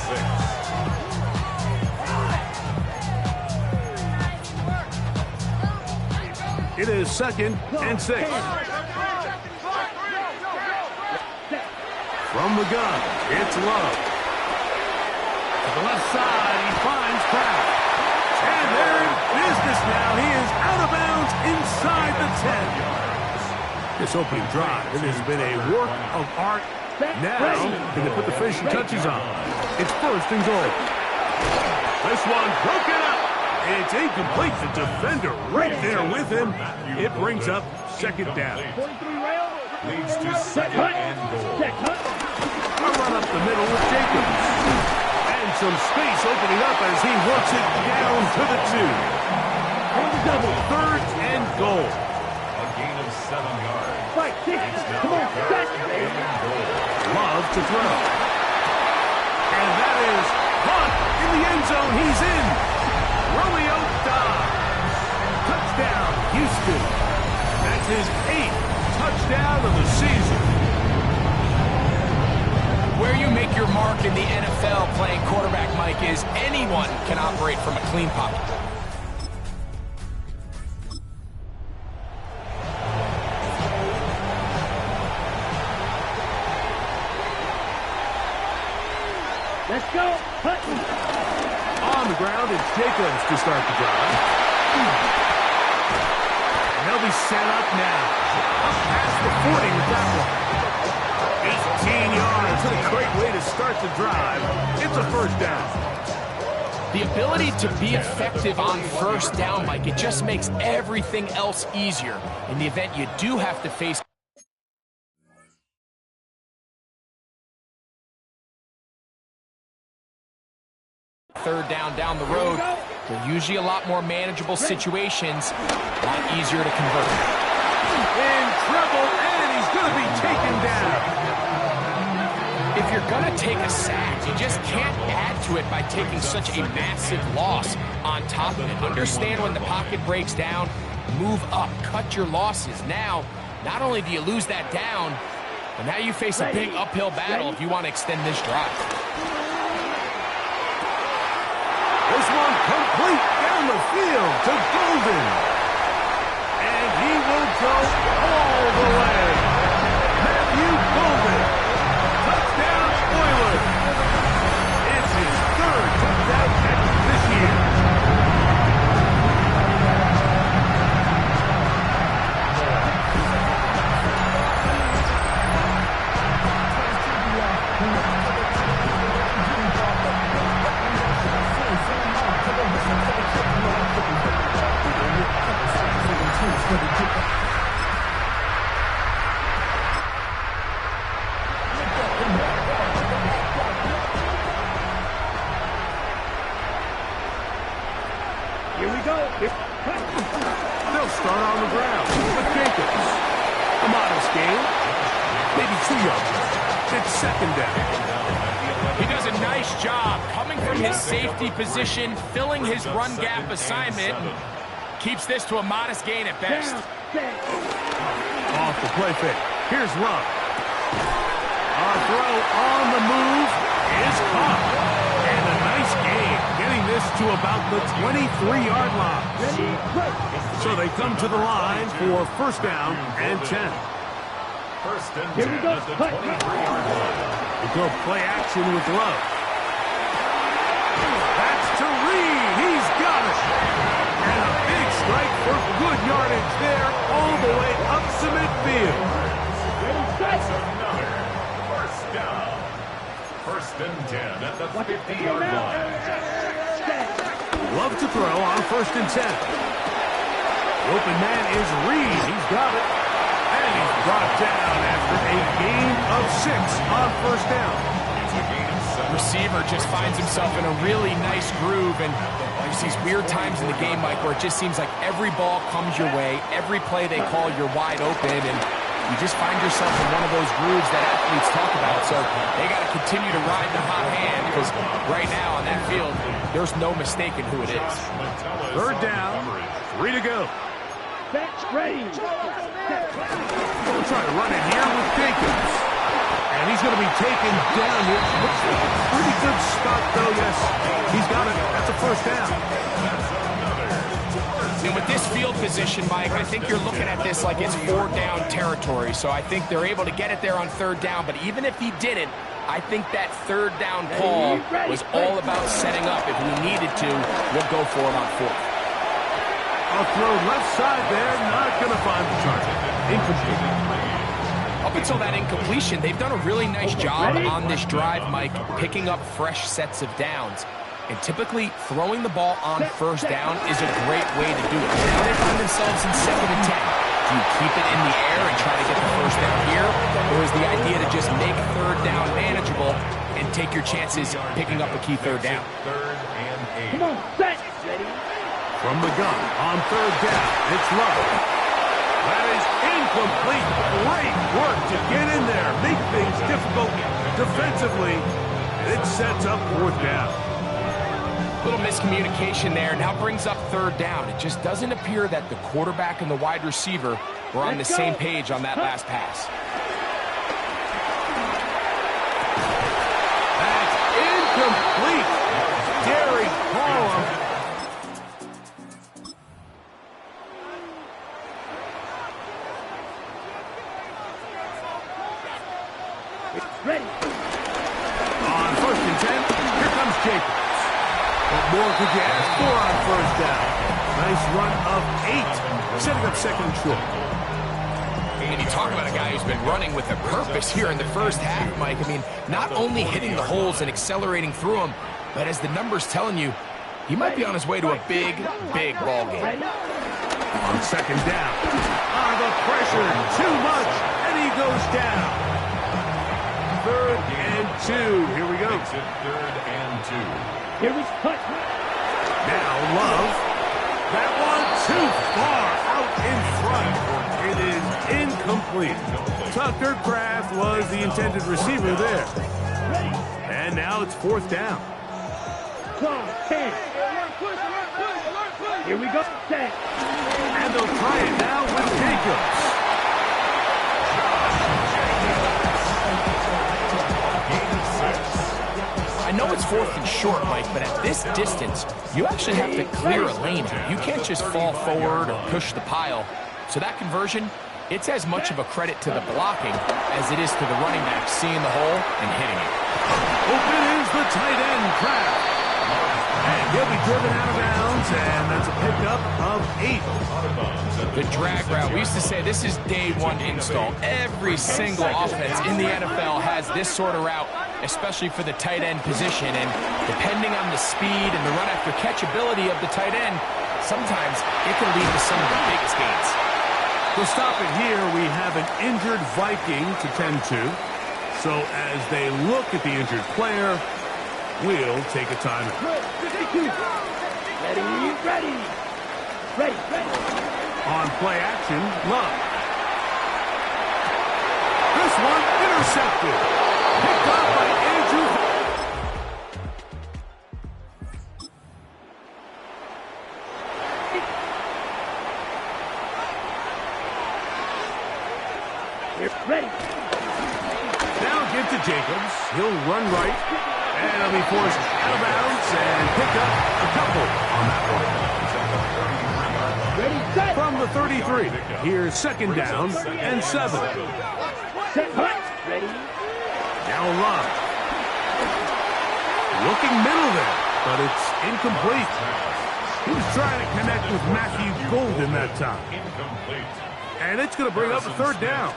6. It is 2nd and 6. From the gun, it's Love. To the left side, he finds Pratt. And they're in business now. He is out of bounds inside the 10. This opening drive, it has been a work of art. Now, can they put the finishing touches on? It's first and goal. This one broken up. It's incomplete. The defender right there with him. It brings up second down. Leads to second and goal. A run up the middle with Jacobs. And some space opening up as he works it down to the 2. Double third and goal. A gain of 7 yards. Come on, Love to throw. And that is caught in the end zone. He's in. Romeo Dobbs. Touchdown, Houston. That's his 8th touchdown of the season. Where you make your mark in the NFL playing quarterback, Mike, is anyone can operate from a clean pocket. Let's go. Hutton. On the ground, it's Jacobs to start the drive. And they'll be set up now. Up past the 40 with that one. 18 yards. What a great way to start the drive. It's a first down. The ability to be effective on first down, Mike, it just makes everything else easier. In the event you do have to face third down the road, they're usually a lot more manageable situations, a lot easier to convert. In trouble, and he's going to be taken down. If you're going to take a sack, you just can't add to it by taking such a massive loss on top of it. Understand when the pocket breaks down, move up, cut your losses. Now, not only do you lose that down, but now you face a big uphill battle if you want to extend this drive. This one complete down the field to Golden. And he will go all the way. Matthew Golden. Touchdown, Oilers. It's his 3rd touchdown catch this year. Here we go. They'll start on the ground with Jacobs. A modest gain. Maybe 2 yards. It's second down. He does a nice job coming from his safety position, filling his run gap assignment, and keeps this to a modest gain at best. Off the play fake. Here's Love. A throw on the move is caught. And a nice gain, getting this to about the 23-yard line. So they come to the line for first down and 10. First and 10 at the 23-yard line. We go play action with Love. That's to Reed. He's got it. And a big strike for good yardage there all the way up to midfield. That's another first down. First and 10 at the 50-yard line. Love to throw on first and 10. The open man is Reed. He's got it. And he's brought down after a gain of 6 on first down. Receiver just finds himself in a really nice groove, and there's these weird times in the game, Mike, where it just seems like every ball comes your way, every play they call, you're wide open, and you just find yourself in one of those grooves that athletes talk about. So they got to continue to ride the hot hand, because right now on that field, there's no mistaking who it is. Third down, 3 to go. Bench ready. We'll try to run it here with Jacobs. And he's going to be taken down here. Looks like a pretty good spot, though, yes. He's got it. That's a first down. And with this field position, Mike, I think you're looking at this like it's 4-down territory. So I think they're able to get it there on 3rd down. But even if he didn't, I think that 3rd down call was all about setting up. If we needed to, we'll go for it on 4th. A throw left side there, not going to find the target. Incomplete. Up until that incompletion, they've done a really nice job on this drive, Mike, picking up fresh sets of downs. And typically, throwing the ball on 1st down is a great way to do it. Now they find themselves in 2nd and 10. Do you keep it in the air and try to get the 1st down here? Or is the idea to just make 3rd down manageable and take your chances picking up a key 3rd down? 3rd and 8. Come on, set. Ready? From the gun on 3rd down, it's Love. That is incomplete. Great work to get in there, make things difficult defensively. It sets up 4th down. Little miscommunication there. Now brings up 3rd down. It just doesn't appear that the quarterback and the wide receiver were on the same page on that last pass. That's incomplete. Derek Palm. Ready. On 1st and 10, here comes Jacobs. What more could you ask for on 1st down? Nice run of 8, setting up 2nd and short. And you talk about a guy who's been running with a purpose here in the 1st half, Mike. I mean, not only hitting the holes and accelerating through them, but as the numbers telling you, he might be on his way to a big, big ball game. On 2nd down, the pressure, too much, and he goes down. 3rd and 2, here we go. 3rd and 2. Here we cut. Now Love. That one too far out in front. It is incomplete. Tucker Kraft was the intended receiver there. And now it's 4th down. 10. Here we go. 10. And they'll try it now with Jacobs. I know it's 4th and short, Mike, but at this distance, you actually have to clear a lane here. You can't just fall forward or push the pile. So that conversion, it's as much of a credit to the blocking as it is to the running back seeing the hole and hitting it. Open is the tight end, Kraft. And he'll be driven out of bounds, and that's a pickup of 8. The drag route, we used to say this is day 1 install. Every single offense in the NFL has this sort of route, especially for the tight end position. And depending on the speed and the run after catch ability of the tight end, sometimes it can lead to some of the biggest gains. To stop it here, we have an injured Viking to tend to. So as they look at the injured player, we'll take a timeout. Ready. On play action, Love. This one intercepted. Picked up by Andrew. Ready. Now give to Jacobs. He'll run right. And he'll be forced out of bounds and pick up a couple on that one. Ready, set. From the 33, here's 2nd down and 7. Set, ready. Now Love. Looking middle there, but it's incomplete. He was trying to connect with Matthew Golden that time. And it's going to bring up a 3rd down.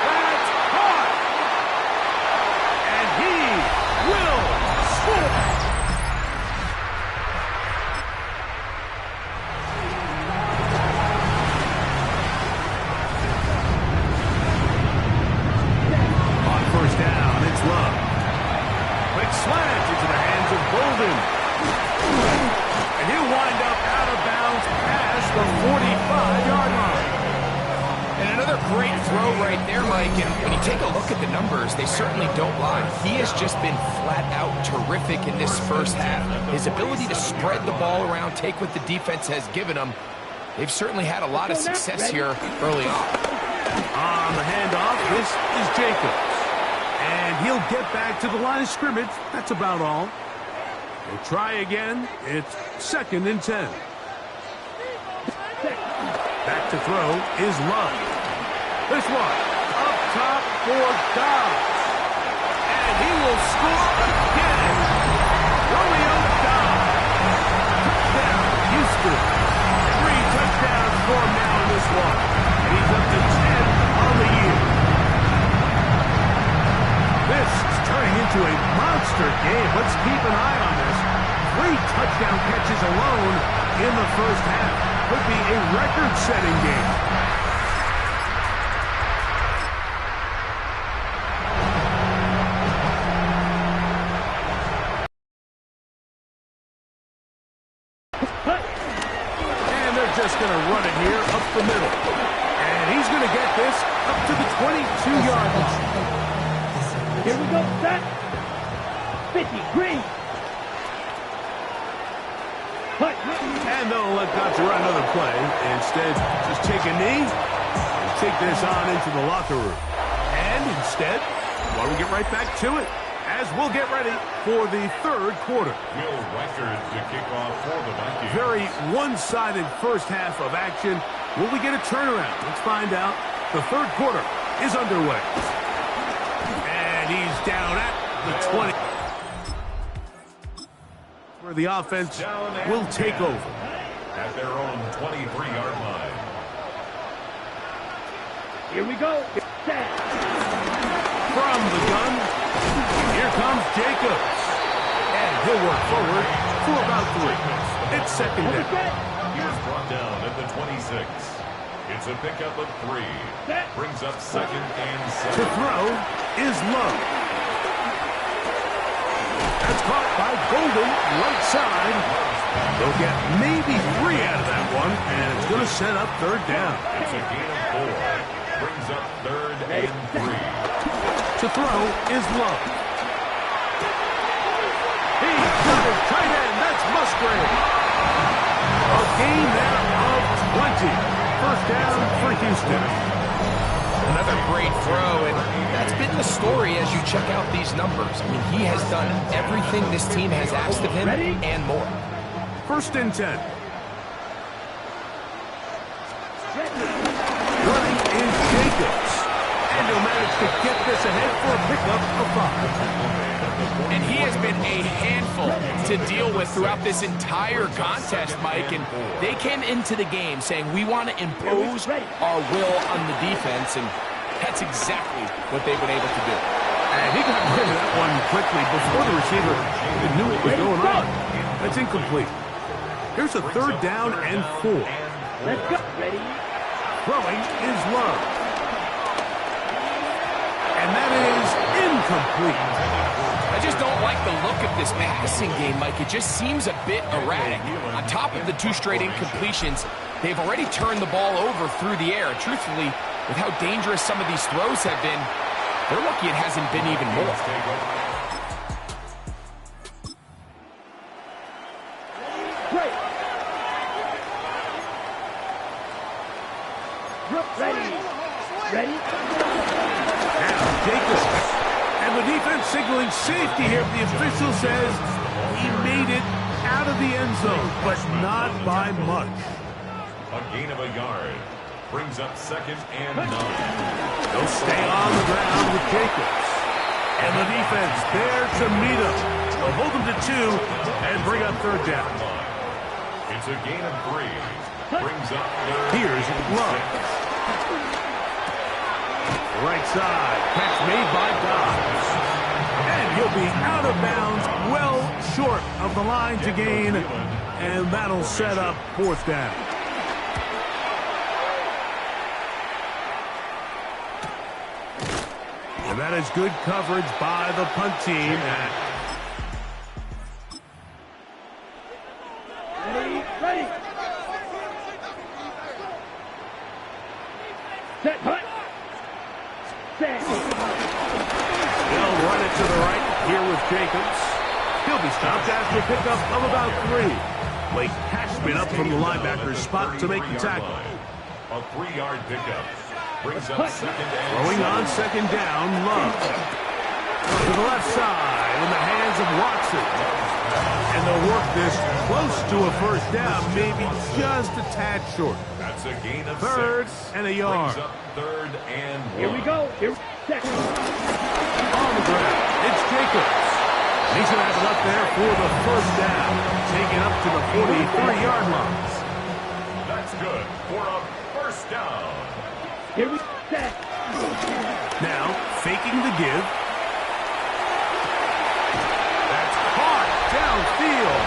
That's caught. And he will score. On 1st down, it's Love. Quick slant into the hands of Golden. And he'll wind up out of bounds past the 45-yard line. And another great throw right there, Mike. And when you take a look at the numbers, they certainly don't lie. He has just been flat out terrific in this 1st half. His ability to spread the ball around, take what the defense has given him. They've certainly had a lot of success here early on. On the handoff, this is Jacobs. And he'll get back to the line of scrimmage. That's about all. They try again. It's 2nd and 10. Back to throw is Love. This one up top for Dobbs. And he will score again. Romeo Dobbs. Touchdown, Houston. 3 touchdowns for him now in this one. And he's up to 10 on the year. This is turning into a monster game. Let's keep an eye on this. 3 touchdown catches alone in the first half. Could be a record-setting game. And they're just going to run it here up the middle. And he's going to get this up to the 22-yard line. Here we go, set. 50, green. And they'll let Dodger run another play. Instead, just take a knee and take this on into the locker room. And instead, why don't we get right back to it as we'll get ready for the 3rd quarter. Will Reichard to kick off for the Vikings. Very one-sided first half of action. Will we get a turnaround? Let's find out. The 3rd quarter is underway. And he's down at the 20. Where the offense will take over. At their own 23-yard line. Here we go. Set. From the gun, here comes Jacobs. And he'll work forward for about 3. It's 2nd down. He was brought down at the 26. It's a pickup of 3. Brings up 2nd and 7. To throw is Love. That's caught by Golden, right side. They'll get maybe 3 out of that one, and it's going to set up 3rd down. It's a gain of 4. Brings up 3rd and 3. To throw is Love. He's got his tight end. That's Musgrave. A gain there of 20. 1st down for Houston. Another great throw, and that's been the story as you check out these numbers. I mean, he has done everything this team has asked of him and more. 1st and 10. Running is Jacobs. And he'll manage to get this ahead for a pickup of 5. And he has been a handful to deal with throughout this entire contest, Mike. And they came into the game saying, we want to impose our will on the defense. And that's exactly what they've been able to do. And he got rid of that one quickly before the receiver even knew what was going on. That's incomplete. Here's a 3rd down and 4. Let's go. Ready? Throwing is Love. And that is incomplete. I just don't like the look of this passing game, Mike. It just seems a bit erratic. On top of the 2 straight incompletions, they've already turned the ball over through the air. Truthfully, with how dangerous some of these throws have been, they're lucky it hasn't been even more. Great. Ready. Ready? Now Jacobs. And the defense signaling safety here. The official says he made it out of the end zone, but not by much. A gain of a yard. Brings up 2nd and 9. They'll stay on the ground with Jacobs. And the defense there to meet him. They'll hold him to 2 and bring up 3rd down. It's a gain of 3. Brings up 3rd. Here's Love. Right side. Catch made by Dobbs. And he'll be out of bounds, well short of the line to gain. And that'll set up 4th down. And that is good coverage by the punt team. Ready. Set. Punt. Set. They'll run it to the right here with Jacobs. He'll be stopped after a pickup of about 3. Blake Cashman up from the linebacker's spot to make the tackle. A 3-yard pickup. Brings up 2nd and Throwing on 2nd down, Love. To the left side in the hands of Watson. And And they'll work this close to a first down, maybe just a tad short. That's a gain of 3rd 6. and a yard. Brings up 3rd and 1. Here we go. Here, second. On the ground, it's Jacobs. He should have it up there for the first down. Take it up to the 43-yard line. That's good for a first down. Here we set. Now, faking the give. That's caught downfield.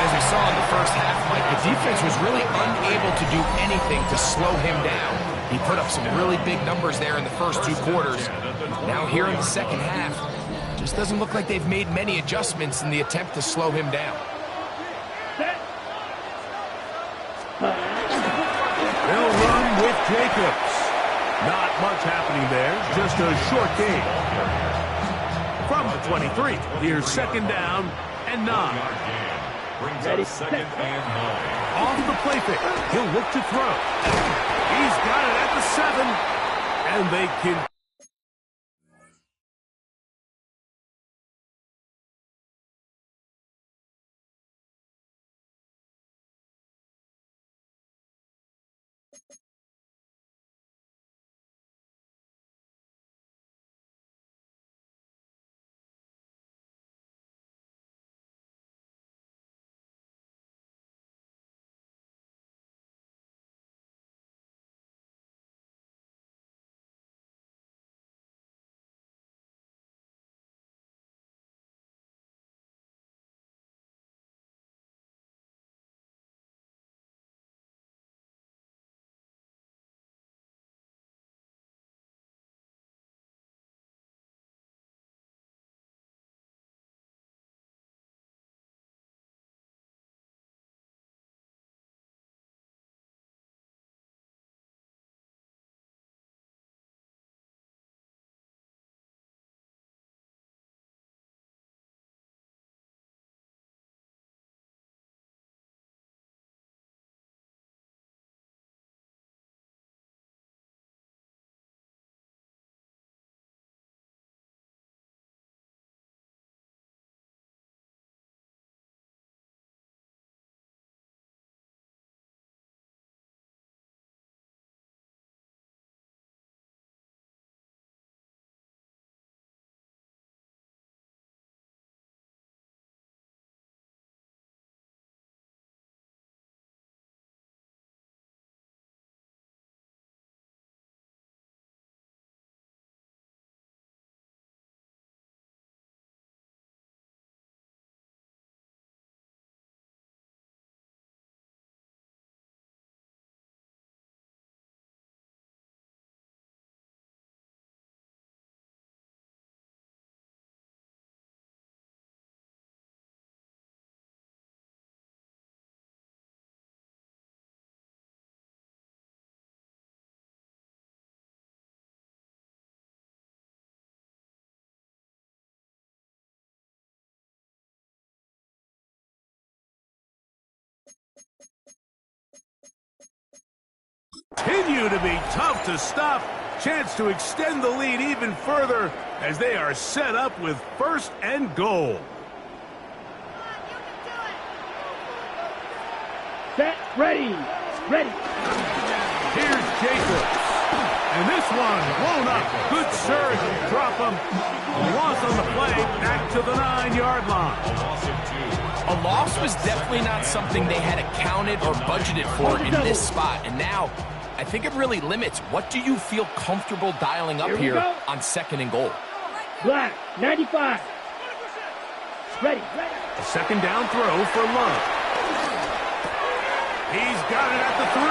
As we saw in the first half, Mike, the defense was really unable to do anything to slow him down. He put up some really big numbers there in the first 2 quarters. Now here in the second half, just doesn't look like they've made many adjustments in the attempt to slow him down. They'll run with Jacobs. Not much happening there, just a short gain. From the 23, here's 2nd down and 9. Brings up 2nd and 9. Off the play fake, he'll look to throw. He's got it at the 7, and they can. Continue to be tough to stop. Chance to extend the lead even further as they are set up with 1st and goal. Set, ready, ready. Here's Jacobs. And this one blown up. Good surge. Drop him. A loss on the play. Back to the 9-yard line. A loss was definitely not something they had accounted or budgeted for in this spot. And now, I think it really limits what do you feel comfortable dialing up here on 2nd and goal. Black, 95. Ready, ready. A 2nd down throw for Love. He's got it at the 3.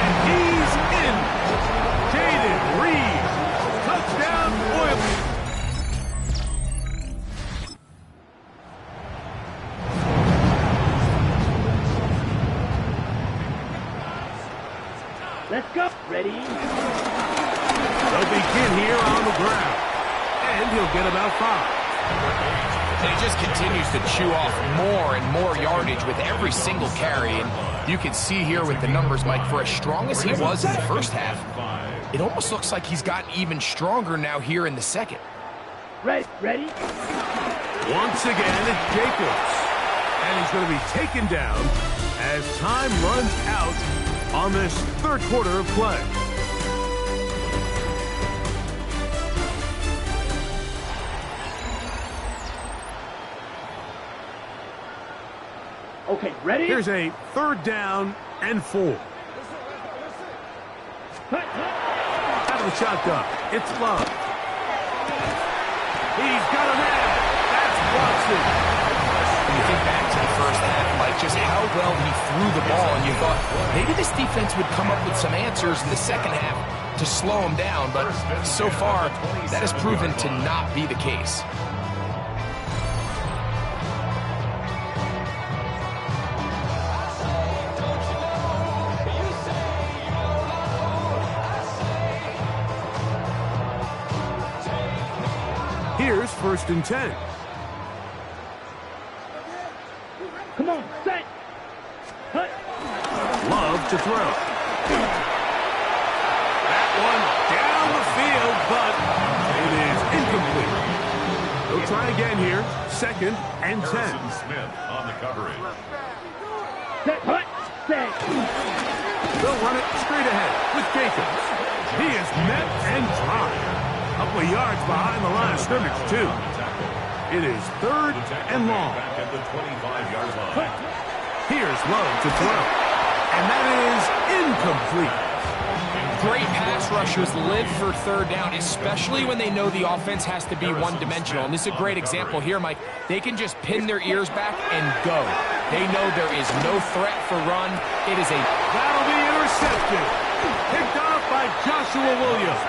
And he's in. Jaden Reed. Touchdown, Oilers. Let's go. Ready. They'll begin here on the ground. And he'll get about 5. And he just continues to chew off more and more yardage with every single carry. And you can see here with the numbers, Mike, for as strong as he was in the first half, it almost looks like he's gotten even stronger now here in the second. Ready? Once again, it's Jacobs. And he's going to be taken down as time runs out on this third quarter of play. Okay, ready? Here's a 3rd down and 4. Out of the shotgun, it's Love. He's got a man. That's Watson. When you think back to the first half, Mike, just how well he threw the ball, and you thought maybe this defense would come up with some answers in the second half to slow him down, but so far, that has proven to not be the case. Here's 1st and 10. Come on, set. Cut. Love to throw. That one down the field, but it is incomplete. They'll try again here. 2nd and 10. Harrison Smith on the coverage. Set. Cut. Set. They'll run it straight ahead with Jacobs. He is met and tied. A couple of yards behind the line of scrimmage, too. It is 3rd and long. Back at the 25-yard line. Here's Love to throw. And that is incomplete. Great pass rushers live for 3rd down, especially when they know the offense has to be one-dimensional. And this is a great example here, Mike. They can just pin their ears back and go. They know there is no threat for run. It is a... That'll be intercepted. Picked off by Joshua Williams.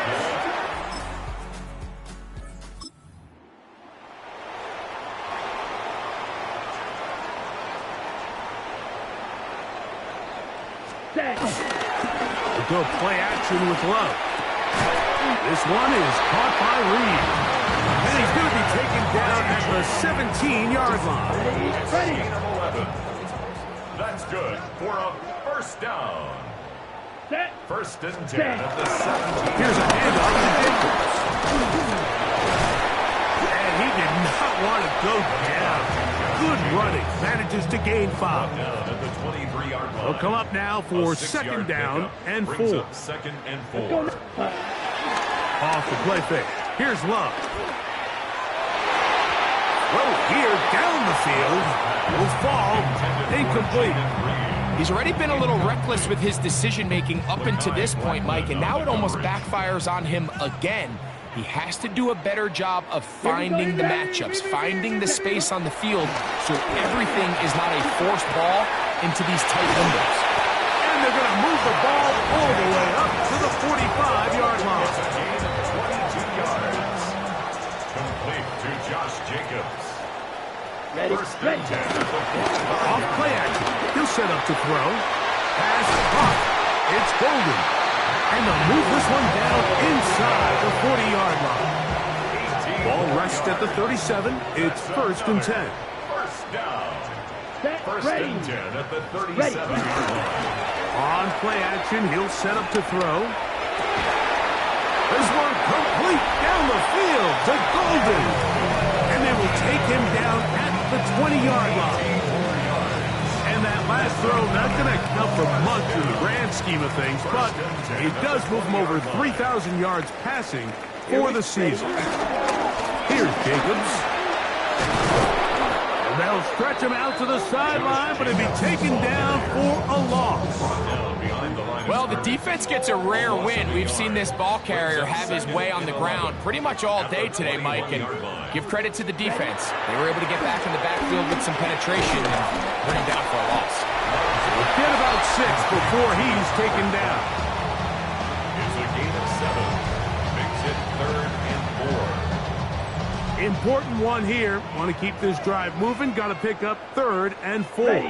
Go play action with Love. This one is caught by Reed. And he's going to be taken down at the 17-yard line. Ready. 11. That's good for a 1st down. Set. 1st and 10 at the 17. Here's a handoff to Jacobs. And he did not want to go down. Good running. Manages to gain 5. Down at the 23-yard line. They'll come up now for 2nd down and 4. 2nd and 4. Off the play fake. Here's Love. Throw here down the field. Will fall. Incomplete. He's already been a little reckless with his decision-making up until this point, Mike, and now it almost backfires on him again. He has to do a better job of finding the matchups, finding the space on the field so everything is not a forced ball into these tight windows. And they're going to move the ball all the way up to the 45-yard line. 22 yards. Complete to Josh Jacobs. Ready. 1st and 10 at the 45. Off play action. He'll set up to throw. Pass caught. It's Golden. And they'll move this one down inside the 40-yard line. Ball rests at the 37. It's 1st and 10. 1st down. Set. 1st Ready. and 10 at the 37-yard line. On play action, he'll set up to throw. This one complete down the field to Golden. And they will take him down at the 20-yard line. And that last throw not going to count for much in the grand scheme of things, but it does move him over 3,000 yards passing for the season. Here's Jacobs. And they'll stretch him out to the sideline, but he'll be taken down for a loss. Well, the defense gets a rare win. We've seen this ball carrier have his way on the ground pretty much all day today, Mike, and give credit to the defense. They were able to get back in the backfield with some penetration and bring him down for a loss. Get about 6 before he's taken down. It's a gain of 7. Makes it 3rd and 4. Important one here. Want to keep this drive moving. Got to pick up 3rd and 4. They'll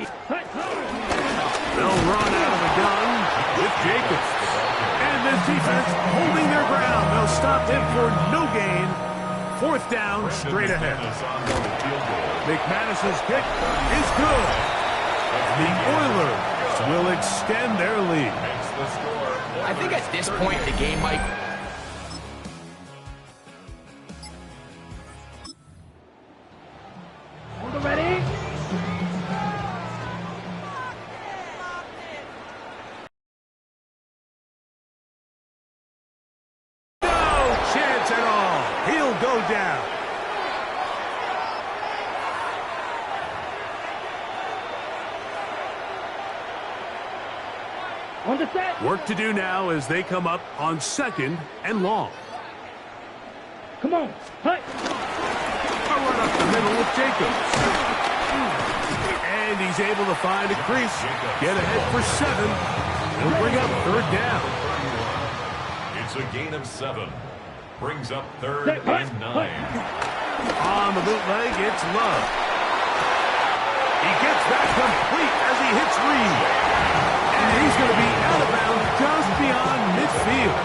run out of the gun with Jacobs. And this defense holding their ground. They'll stop him for no gain. 4th down, straight ahead. McManus's kick is good. The Oilers will extend their lead. I think at this point in the game, Mike, chance at all. He'll go down. On the set. Work to do now as they come up on 2nd and long. Come on. Hey. Run up the middle with Jacobs. And he's able to find a crease. Get ahead for 7. He'll bring up 3rd down. It's a gain of 7. Brings up 3rd and 9. On the bootleg, it's Love. He gets that complete as he hits Reed. And he's going to be out of bounds just beyond midfield.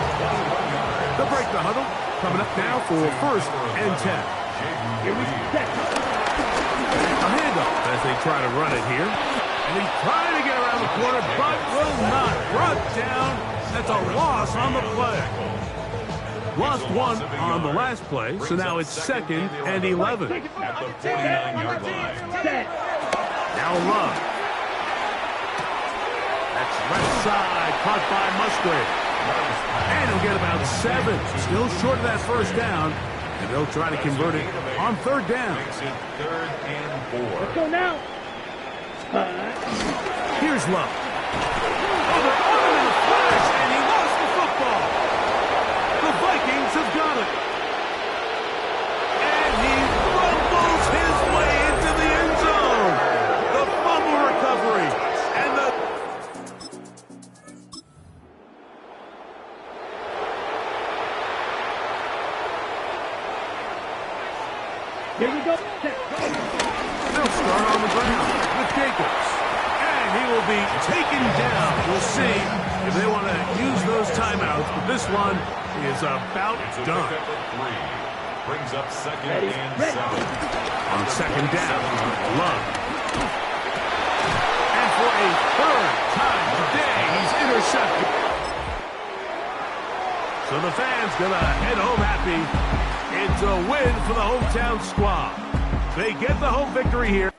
They'll break the huddle. Coming up now for 1st and 10. Here we set. A handoff as they try to run it here. And he's trying to get around the corner, but will not. Brought down. That's a loss on the play. Lost 1 on the last play, so now it's 2nd and 11. At the 49-yard line. Now Love. That's left side, caught by Musgrave. And he'll get about 7. Still short of that 1st down. And they'll try to convert it on 3rd down. Makes it 3rd and 4. Let's go now. Here's Love. Oh, they're on him in a flash, and he lost the football. The Vikings have got it. And he fumbles his way into the end zone. The fumble recovery. And the... Here we go. They'll start on the ground with Jacobs. And he will be taken down. We'll see if they want to use those timeouts. But this one is about done. Brings up 2nd and 7. On 2nd down, Love. And for a 3rd time today, he's intercepted. So the fans going to head home happy. It's a win for the hometown squad. They get the home victory here.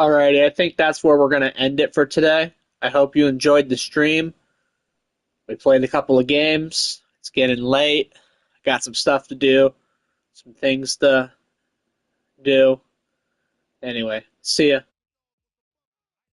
Alrighty, I think that's where we're going to end it for today. I hope you enjoyed the stream. We played a couple of games. It's getting late. I got some stuff to do, some things to do. Anyway, see ya.